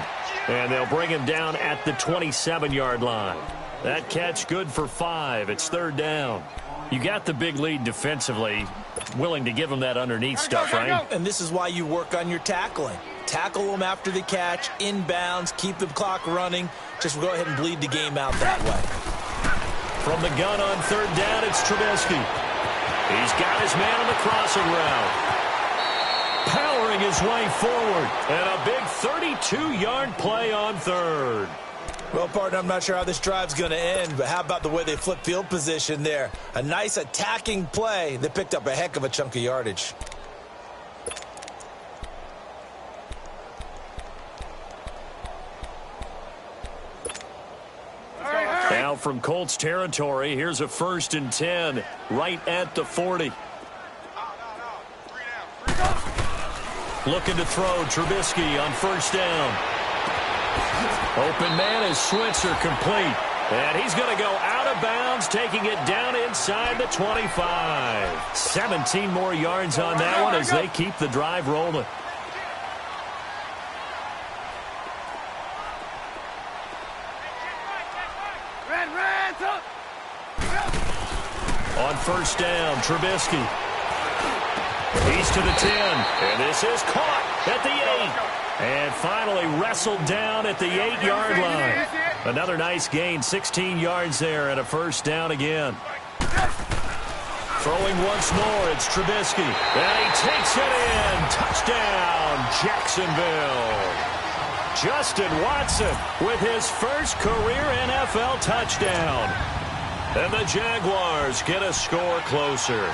And they'll bring him down at the 27-yard line. That catch good for 5. It's third down. You got the big lead defensively, willing to give him that underneath stuff, right? And this is why you work on your tackling. Tackle them after the catch, inbounds, keep the clock running. Just go ahead and bleed the game out that way. From the gun on third down, it's Trubisky. He's got his man on the crossing route. Powering his way forward. And a big 32-yard play on third. Well, partner, I'm not sure how this drive's going to end, but how about the way they flip field position there? A nice attacking play that picked up a heck of a chunk of yardage. Now from Colts territory, here's a 1st and 10 right at the 40. Looking to throw, Trubisky on first down. Open man is Switzer, complete. And he's going to go out of bounds, taking it down inside the 25. 17 more yards on that one as they keep the drive rolling. On first down, Trubisky. He's to the 10, and this is caught at the 8. And finally wrestled down at the 8-yard line. Another nice gain, 16 yards there, and a first down again. Throwing once more, it's Trubisky. And he takes it in. Touchdown, Jacksonville. Justin Watson with his first career NFL touchdown. And the Jaguars get a score closer.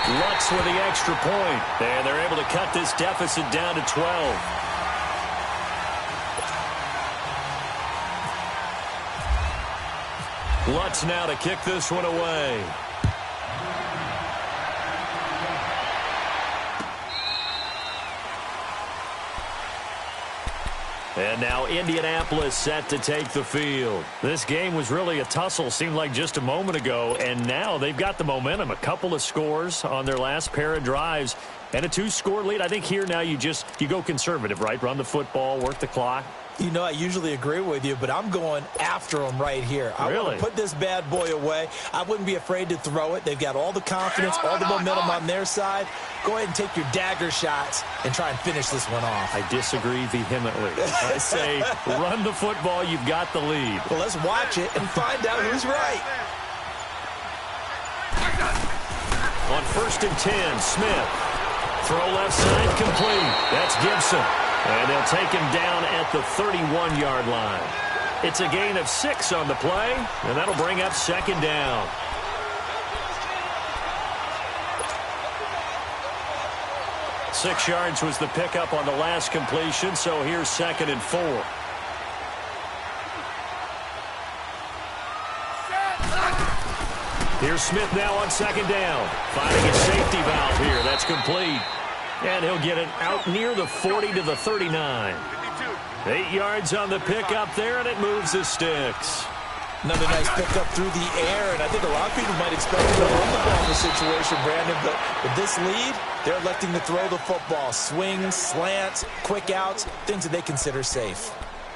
Lutz with the extra point. And they're able to cut this deficit down to 12. Lutz now to kick this one away. And now Indianapolis set to take the field. This game was really a tussle, seemed like just a moment ago, and now they've got the momentum. A couple of scores on their last pair of drives and a 2-score lead. I think here now you go conservative, right? Run the football, work the clock. You know, I usually agree with you, but I'm going after them right here. I want to put this bad boy away. I wouldn't be afraid to throw it. They've got all the confidence, all the momentum on their side. Go ahead and take your dagger shots and try and finish this one off. I disagree vehemently. I say run the football. You've got the lead. Well, let's watch it and find out who's right. On 1st and 10, Smith. Throw left side complete. That's Gibson. And they'll take him down at the 31-yard line. It's a gain of 6 on the play, and that'll bring up second down. Six yards was the pickup on the last completion, so here's 2nd and 4. Here's Smith now on 2nd down. Finding a safety valve here. That's complete. And he'll get it out near the 40 to the 39. 8 yards on the pickup there, and it moves the sticks. Another nice pickup through the air, and I think a lot of people might expect him to run the ball in this situation, Brandon, but with this lead, they're electing to throw the football. Swings, slants, quick outs, things that they consider safe.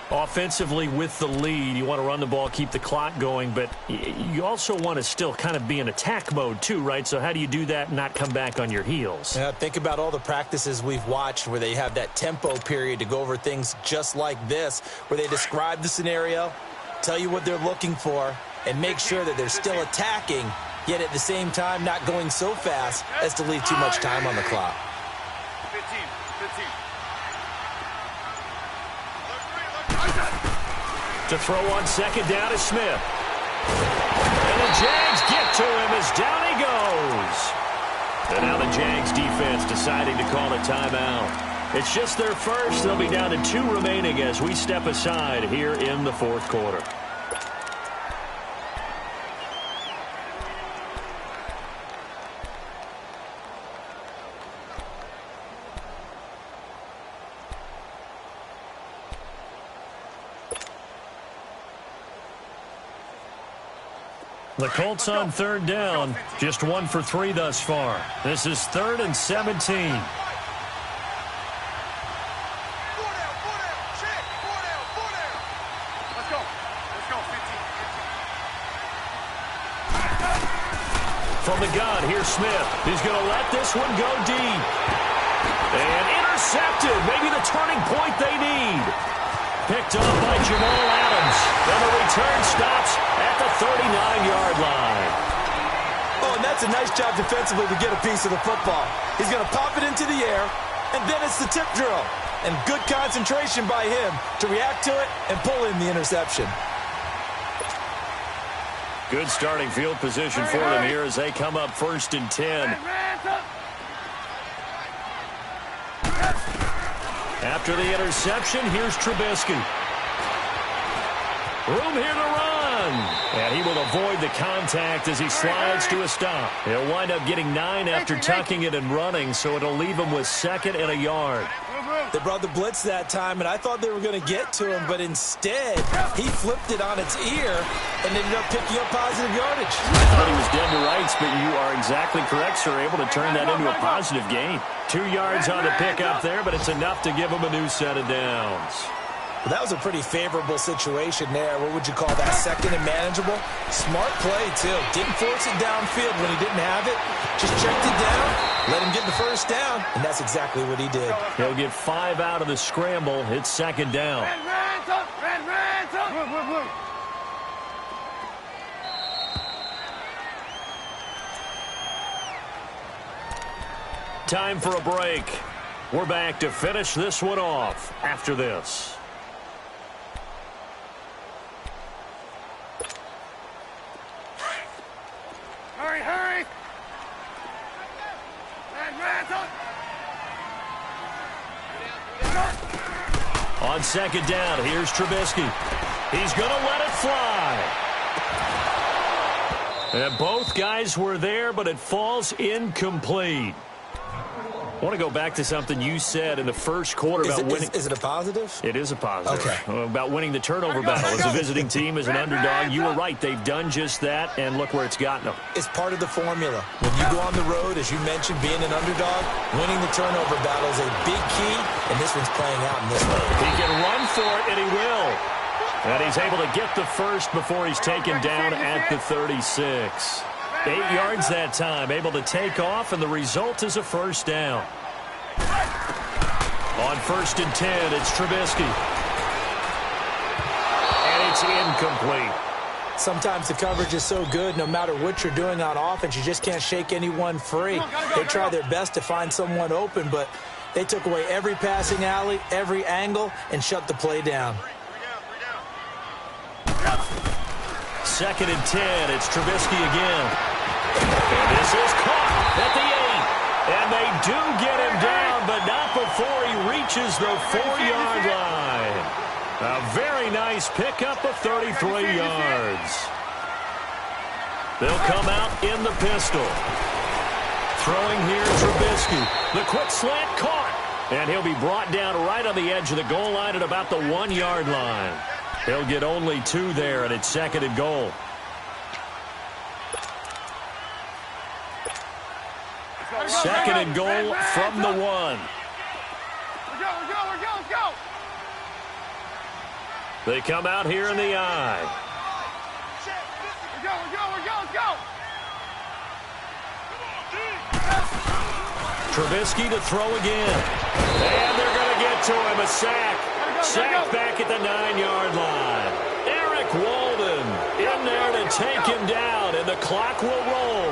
Offensively with the lead, you want to run the ball, keep the clock going, but you also want to still kind of be in attack mode too, right? So how do you do that and not come back on your heels? Yeah, think about all the practices we've watched where they have that tempo period to go over things just like this, where they describe the scenario, tell you what they're looking for, and make sure that they're still attacking, yet at the same time not going so fast as to leave too much time on the clock. 15. To throw on second down is Smith. And the Jags get to him as down he goes. And now the Jags defense deciding to call a timeout. It's just their first. They'll be down to 2 remaining as we step aside here in the fourth quarter. The Colts on third down, just 1 for 3 thus far. This is 3rd and 17. 4 down, check, 4 down. Let's go, 15. From the gun, here's Smith. He's going to let this one go deep. And intercepted, maybe the turning point they need. Picked up by Jamal Adams. And the return stops at the 39-yard line. Oh, and that's a nice job defensively to get a piece of the football. He's going to pop it into the air, and then it's the tip drill. And good concentration by him to react to it and pull in the interception. Good starting field position for them here as they come up 1st and 10. After the interception, here's Trubisky. Room here to run. And he will avoid the contact as he slides to a stop. He'll wind up getting 9 after tucking it and running, so it'll leave him with 2nd and a yard. They brought the blitz that time, and I thought they were going to get to him, but instead, he flipped it on its ear and ended up picking up positive yardage. I thought he was dead to rights, but you are exactly correct, sir. Able to turn that into a positive gain. 2 yards on the pickup there, but it's enough to give him a new set of downs. Well, that was a pretty favorable situation there. What would you call that? 2nd and manageable? Smart play, too. Didn't force it downfield when he didn't have it. Just checked it down, let him get the first down, and that's exactly what he did. He'll get 5 out of the scramble. It's 2nd down. Time for a break. We're back to finish this one off after this. Hurry! On 2nd down, here's Trubisky. He's going to let it fly. And both guys were there, but it falls incomplete. I want to go back to something you said in the first quarter about winning. Is it a positive? It is a positive. Okay. About winning the turnover battle as a visiting team, as an underdog. You were right. They've done just that, and look where it's gotten them. It's part of the formula. When you go on the road, as you mentioned, being an underdog, winning the turnover battle is a big key, and this one's playing out in this way. He can run for it, and he will. And he's able to get the first before he's taken down at the 36. 8 yards that time, able to take off, and the result is a first down. On 1st and 10, it's Trubisky. And it's incomplete. Sometimes the coverage is so good, no matter what you're doing on offense, you just can't shake anyone free. They try their best to find someone open, but they took away every passing alley, every angle, and shut the play down. 2nd and 10, it's Trubisky again. And this is caught at the 8. And they do get him down, but not before he reaches the 4-yard line. A very nice pickup of 33 yards. They'll come out in the pistol. Throwing here, Trubisky. The quick slant caught. And he'll be brought down right on the edge of the goal line at about the 1-yard line. He'll get only 2 there, and it's 2nd and goal. Second and goal from the 1. Let's go. They come out here in the I. Let's go. Trubisky to throw again. And they're going to get to him. A sack. Sack back at the 9-yard line. Eric Walden in there to take him down, and the clock will roll.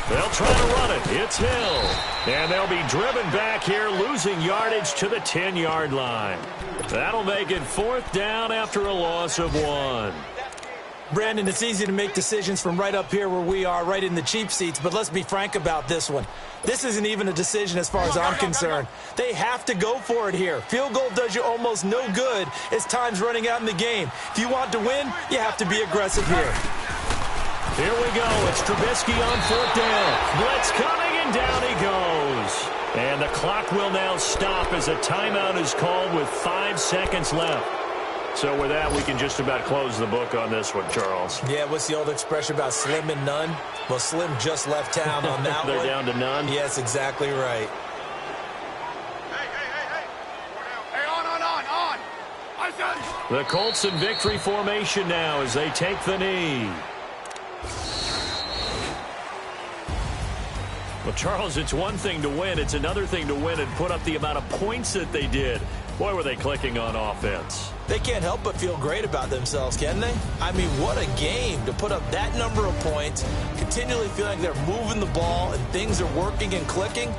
They'll try to run it. It's Hill. And they'll be driven back here, losing yardage to the 10-yard line. That'll make it 4th down after a loss of 1. Brandon, it's easy to make decisions from right up here where we are, right in the cheap seats, but let's be frank about this one. This isn't even a decision as far as I'm concerned. They have to go for it here. Field goal does you almost no good as time's running out in the game. If you want to win, you have to be aggressive here. Here we go. It's Trubisky on 4th down. Blitz coming, and down he goes. And the clock will now stop as a timeout is called with 5 seconds left. So with that, we can just about close the book on this one, Charles. Yeah, what's the old expression about slim and none? Well, Slim just left town on that They're one. down to none? Yes, exactly right. Hey, on. I said. The Colts in victory formation now as they take the knee. Well, Charles, it's one thing to win. It's another thing to win and put up the amount of points that they did. Boy, were they clicking on offense. They can't help but feel great about themselves, can they? I mean, what a game to put up that number of points, continually feeling like they're moving the ball and things are working and clicking.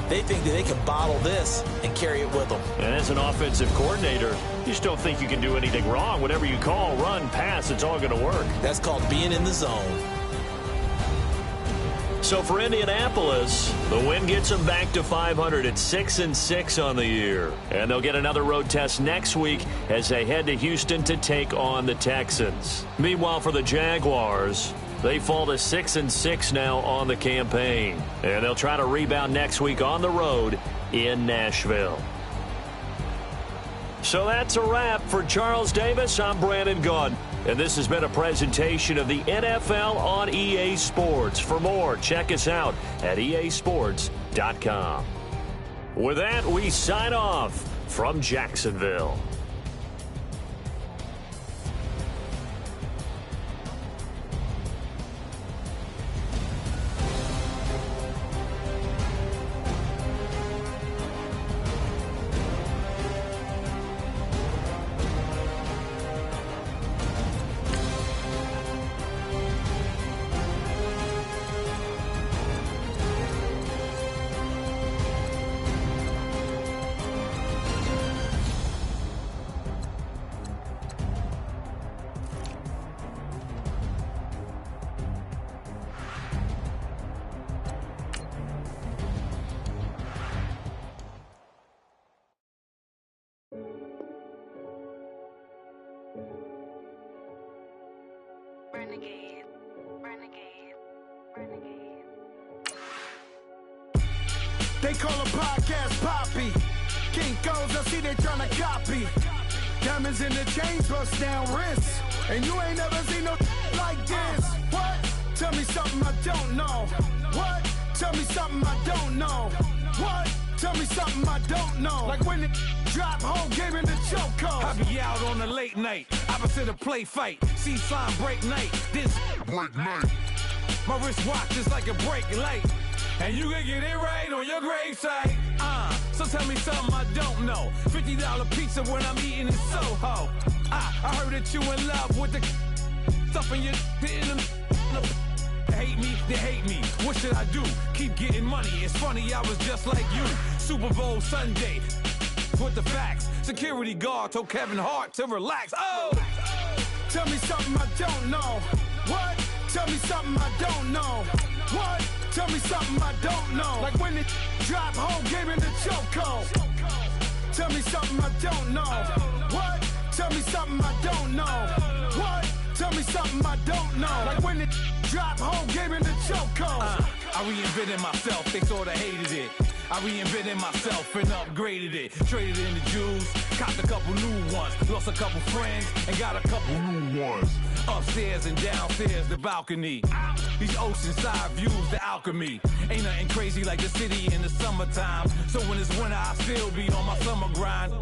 They think that they can bottle this and carry it with them. And as an offensive coordinator, you just don't think you can do anything wrong. Whatever you call, run, pass, it's all going to work. That's called being in the zone. So for Indianapolis, the win gets them back to 500 at 6-6 on the year. And they'll get another road test next week as they head to Houston to take on the Texans. Meanwhile, for the Jaguars, they fall to 6-6 now on the campaign. And they'll try to rebound next week on the road in Nashville. So that's a wrap. For Charles Davis, I'm Brandon Gaudin. And this has been a presentation of the NFL on EA Sports. For more, check us out at easports.com. With that, we sign off from Jacksonville. Renegade, renegade, renegade. They call a podcast Poppy. Kinkos, I see they tryna copy. Diamonds in the chains, bust down wrists. And you ain't never seen no like this. What? Tell me something I don't know. What? Tell me something I don't know. What? Tell me something I don't know. Like when it drop home, game in the chokehold. I be out on a late night, opposite a play fight. See sign break night, this break night. My wristwatch is like a brake light. And you can get it right on your gravesite. So tell me something I don't know. $50 pizza when I'm eating in Soho. I heard that you in love with the stuff in your hate me, they hate me. What should I do? Keep getting money. It's funny, I was just like you. Super Bowl Sunday with the facts. Security guard told Kevin Hart to relax. Oh! Tell me something I don't know. What? Tell me something I don't know. What? Tell me something I don't know. Like when it drop home, game in the chokehold. Tell me something I don't know. What? Tell me something I don't know. What? Tell me something I don't know. Like when it drop home, game in the chokehold. I reinvented myself, they sorta hated it. I reinvented myself and upgraded it. Traded in the Jews, copped a couple new ones. Lost a couple friends and got a couple new ones. Upstairs and downstairs, the balcony. These oceanside views, the alchemy. Ain't nothing crazy like the city in the summertime. So when it's winter, I still be on my summer grind.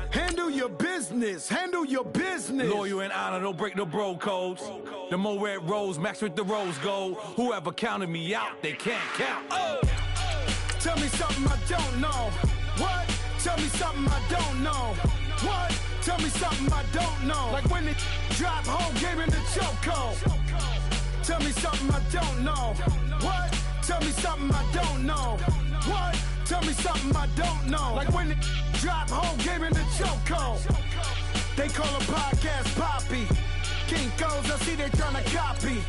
Handle your business. Handle your business. Loyal and honor, don't break the bro codes. The more red rose, max with the rose gold. Whoever counted me out, they can't count. Oh! Tell me something I don't know. What? Tell me something I don't know. What? Tell me something I don't know. Like when it drop home, game in the chokehold. Tell me something I don't know. What? Tell me something I don't know. What? Tell me something I don't know. Like when it drop home, game in the chokehold. They call a podcast Poppy. Kinkos, I see they tryna copy.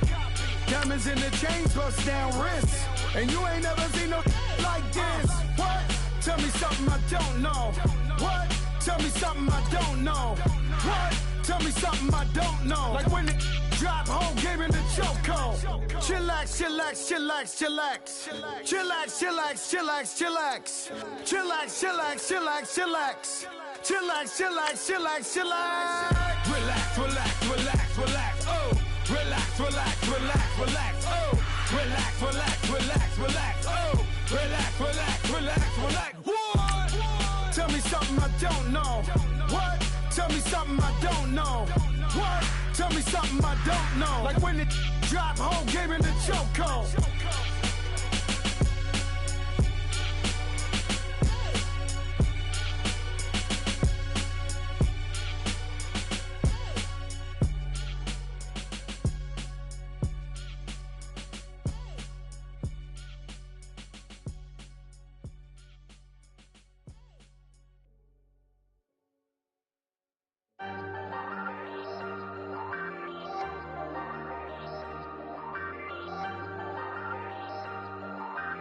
Diamonds in the chains, bust down wrists. And you ain't never seen no like this. What? Tell me something I don't know. What? Tell me something I don't know. What? Tell me something I don't know. Like when it drop home, game in the chokehold. Chillax, chillax, chillax, chillax. Chillax, chillax, chillax, chillax. Chillax, chillax, chillax, chillax. Chillax, chillax, chillax, chillax. Relax, relax, relax, relax. Oh! Relax, relax, relax, relax. Oh! Relax, relax, relax, relax. Oh! Relax, relax, relax, relax. What? Tell me something I don't know. What? Tell me something I don't know. What? Tell me something I don't know. Like when it drop home, game in the chokehold.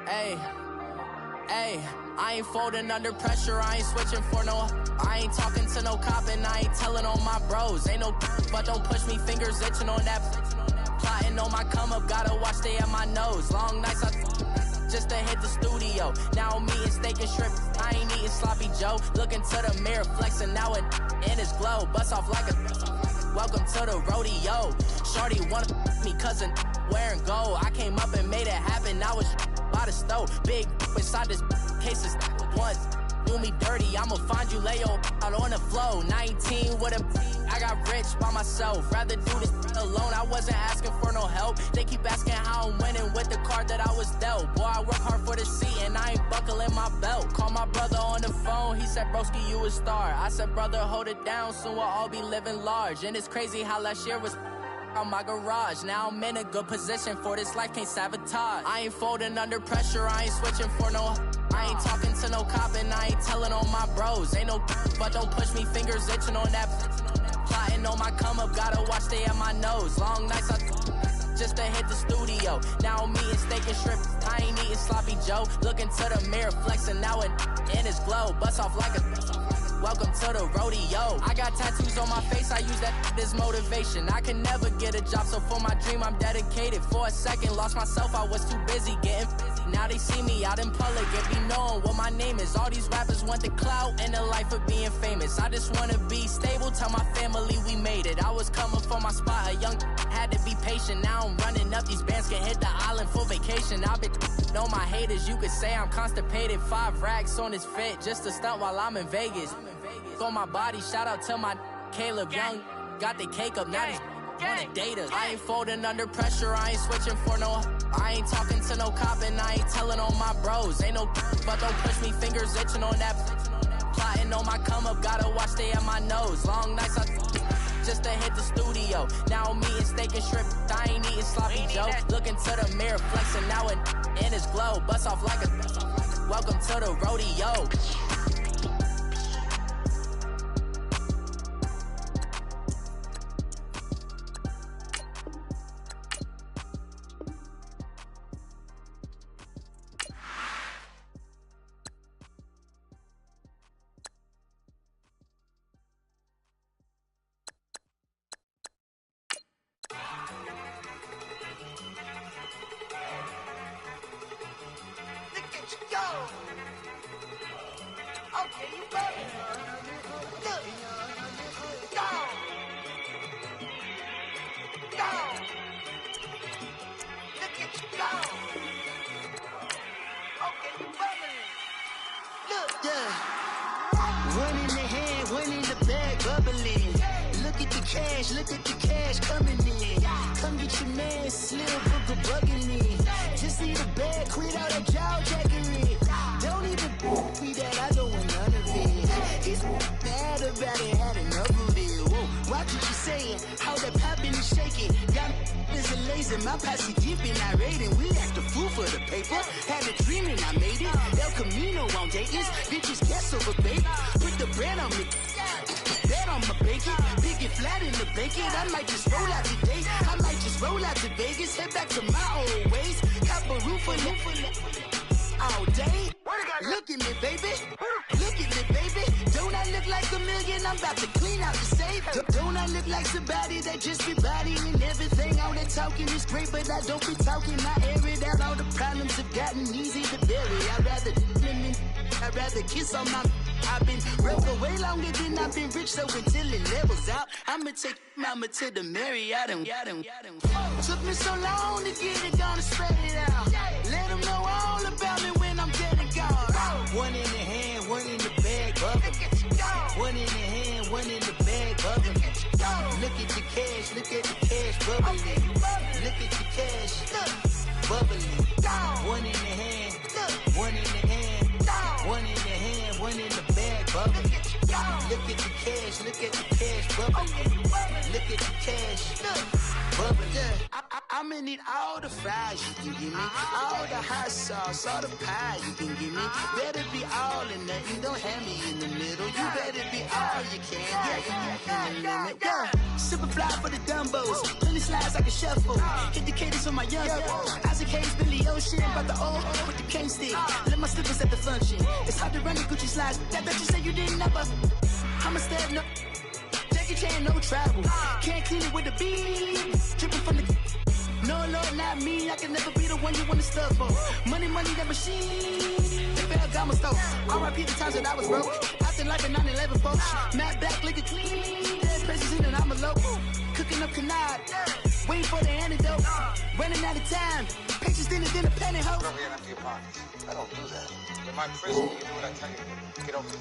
Hey, hey, I ain't folding under pressure, I ain't switching for no. I ain't talking to no cop and I ain't telling on my bros. Ain't no, but don't push me, fingers itching on that. Plotting on my come up, gotta watch stay at my nose. Long nights I just to hit the studio. Now I'm eating steak and shrimp, I ain't eating sloppy Joe. Looking to the mirror, flexing now it in his glow. Bust off like a welcome to the rodeo. Shorty wanna me cousin wearing gold. I came up and made it happen, I was by the stove. Big inside this cases once. Do me dirty, I'ma find you, lay your out on the floor. 19 with a I got rich by myself. Rather do this alone, I wasn't asking for no help. They keep asking how I'm winning with the card that I was dealt. Boy, I work hard for the seat and I ain't buckling my belt. Call my brother on the phone, he said, broski, you a star. I said, brother, hold it down, soon we'll all be living large. And it's crazy how last year was on my garage. Now I'm in a good position for this life, can't sabotage. I ain't folding under pressure, I ain't switching for no. I ain't talking to no cop and I ain't telling on my bros. Ain't no, but don't push me, fingers itching on that. Plotting on my come up, gotta watch stay at my nose. Long nights I just to hit the studio. Now I'm eating steak and shrimp, I ain't eating sloppy Joe. Looking to the mirror, flexing now it in his glow. Bust off like a welcome to the rodeo. I got tattoos on my face, I use that as motivation. I can never get a job, so for my dream I'm dedicated. For a second, lost myself, I was too busy getting busy. Now they see me out in public and be knowing what my name is. All these rappers want the clout and the life of being famous. I just wanna be stable, tell my family we made it. I was coming for my spot, a young had to be patient. Now I'm running up, these bands can hit the island for vacation. I've been on my haters, you could say I'm constipated. 5 racks on his fit, just to stunt while I'm in Vegas. On my body, shout out to my Caleb Young. Got the cake up, now he's wanna date us. I ain't folding under pressure, I ain't switching for no. I ain't talking to no cop and I ain't telling on my bros. Ain't no, but don't push me, fingers itching on that. Plotting on my come up, gotta watch stay at my nose. Long nights I just to hit the studio. Now I'm eating steak and shrimp, I ain't eating sloppy Joe. Looking to the mirror, flexing now it in his glow. Bust off like a welcome to the rodeo. Look at you go! One in the hand, one in the bag, bubbling. Look at the cash coming in. Come get your man, Slim Booker bugging in. Just need a bag, quit all that jaw jackery. Don't even me that, I don't want none of it. He's mad about it, had enough of it. Whoa, watch what you saying, how that poppin' and shaking. Got is a lazy, my posse dipping, I raiding. We act a fool for the paper. Had a dream and I made it. El Camino on Dayton's, bitches guess over baby. Put the brand on me. Bet on my bacon, big and flat in the bacon. I might just roll out today. I might just roll out to Vegas, head back to my old ways. Cop a roof all day. Look at me, baby. Look at me, baby. Don't I look like a million? I'm about to clean out the safe. Don't I look like somebody that just be bodying everything? All that talking is great, but I don't be talking. I air it out. All the problems have gotten easy to bury. I'd rather kiss on my. I've been broke for way longer than I've been rich, so until it levels out, I'ma take mama to the Marriott and took me so long to get it done and spread it out. Let them know all about me when I'm dead and gone. One in the hand, one in the bag, bubbling. One in the hand, one in the bag, bubbling. Look at the cash, bubbling. Look at the cash, bubbling. One in the hand, one in the hand, one in the hand, one in the bag, bubbling. Look at the cash, bubbling. Look at the cash, bubbling. I'ma need all the fries you can give me, all the hot sauce, all the pie you can give me. Better be all or nothing, don't have me in the middle. You better be all you can, Super fly for the Dumbos, plenty slides like a shuffle. Hit the cadence on my young Isaac Hayes, Billy Ocean, about the old with the cane stick. Let my slippers at the function. It's hard to run the Gucci slides. That bet you say you didn't never. I'ma step no. Jackie Chan, no travel. Can't clean it with the beat. Dripping from the. No, Lord, not me. I can never be the one you want to stuff for. Money, that machine. The Ferragamo store. R.I.P. the times that I was broke. Acting like a 9/11 folks. Matt back, looking clean. Dead president and I'm a local. Cooking up canard. Waiting for the antidote. Running out of time. Patience thinner than a penny hoe. Rub your empty pockets. I don't do that. In my prison, you do what I tell you. Get over it.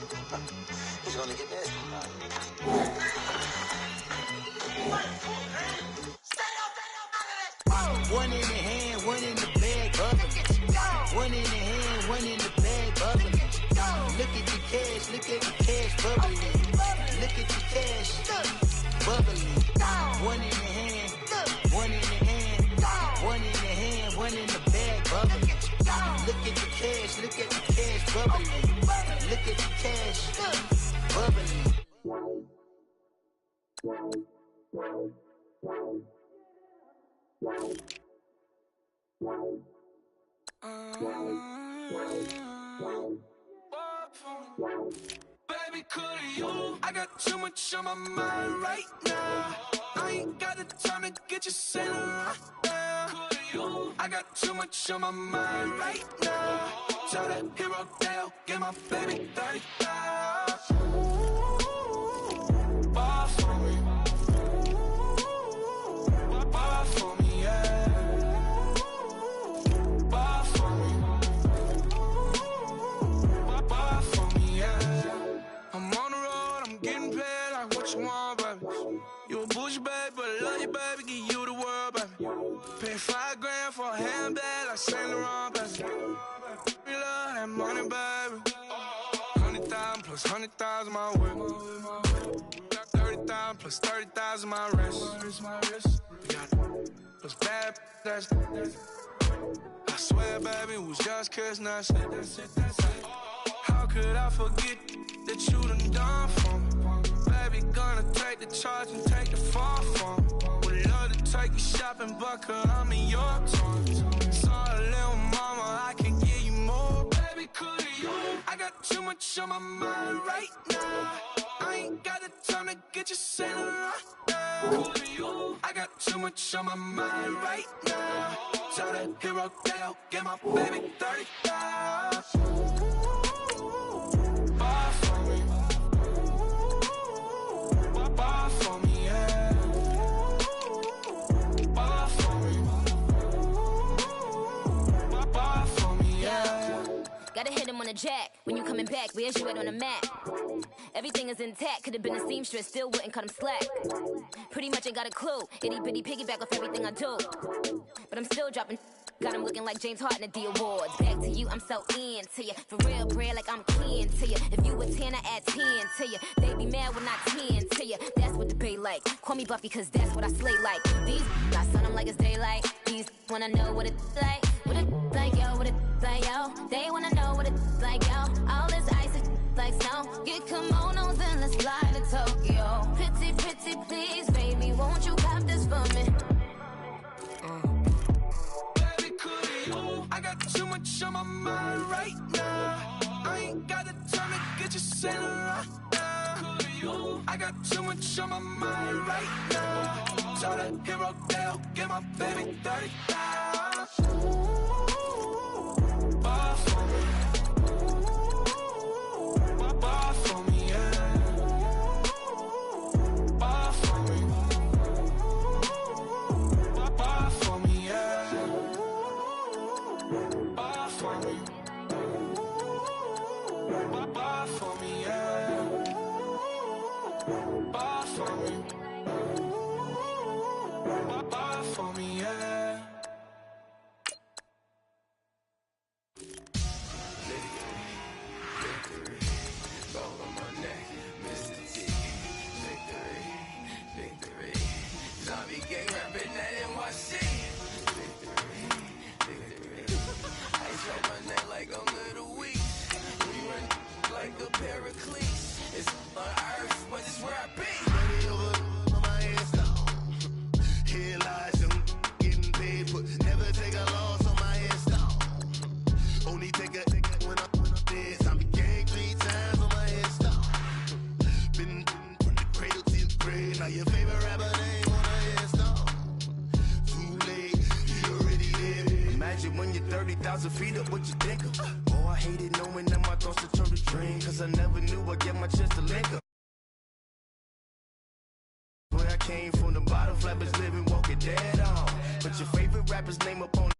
He's gonna get dead. One in the hand, one in the bag, bubbling. One in the hand, one in the bag, bubbling. Look at the cash, bubbling. Look at the cash, bubbling. One in the hand, one in the hand, one in the hand, one in the bag, bubbling. Look at the cash, bubbling. Look at the cash, bubbling. Baby, could you? I got too much on my mind right now. I ain't got the time to get you sailing right now. Could you? I got too much on my mind right now. Tell that hero Dale, get my baby 35. Ball for me. Ball for me, yeah. Ball for me. Ball for me, yeah. I'm on the road, I'm getting paid like what you want, baby. You a bougie, baby, but I love you, baby. Give you the world, baby. Pay $5 grand for a handbag like Saint Laurent, baby. We love that money, baby. 100,000 plus 100,000 my whip. 30,000 plus 30,000 my wrist. We got those bad, that's. I swear, baby, it was just kiss, that's it. How could I forget that you done for me? Baby, gonna take the charge and take the fall for me. Would love to take you shopping, but I'm in your toys. Sorry, little mama, I can give you more. Baby, could you? I got too much on my mind right now. I ain't got the time to get you sailing right now. Could you? I got too much on my mind right now. Tell that hero Dale, get my baby 35. coming back, where's you at on the map? Everything is intact, could've been a seamstress, still wouldn't cut him slack. Pretty much ain't got a clue, itty bitty piggyback off everything I do. But I'm still dropping, got him looking like James Harden at the awards. Back to you, I'm so into you, for real, bread, like I'm kin to you. If you a 10, I add 10 to you. They be mad when I 10 to you, that's what the bay like. Call me Buffy, cause that's what I slay like. These, I sun them like it's daylight. These wanna know what it's like. What it like, yo, what it like, yo. They wanna know what it's like, yo. All this ice is like snow. Get kimonos and let's fly to Tokyo. Pretty, pretty, please, baby, won't you cop this for me? Baby, could you? I got too much on my mind right now. I ain't got the time to get you sailing right now. Could you? I got too much on my mind right now. Try to hero down, get my baby 30,000. Bar for me. Bar for me, yeah. Bar for me. Bar for me, yeah. Bar for me. Bar for me, yeah. Bar for me. Bar for me, yeah. It's on earth, but it's where I be. Money over on my headstone. Here lies them getting paid, but never take a loss on my headstone. Only take a when I'm dead. I be gang 3 times on my headstone. Been from the cradle to the grave. Now your favorite rapper name on a headstone. Too late, he already dead. Imagine when you're 30,000 feet up, what you think of? Oh, I hated knowing that my thoughts to turn to dream, cause I never knew I'd get my chance to link up. Where I came from, the bottom flappers living, walking dead on. Put your favorite rapper's name up on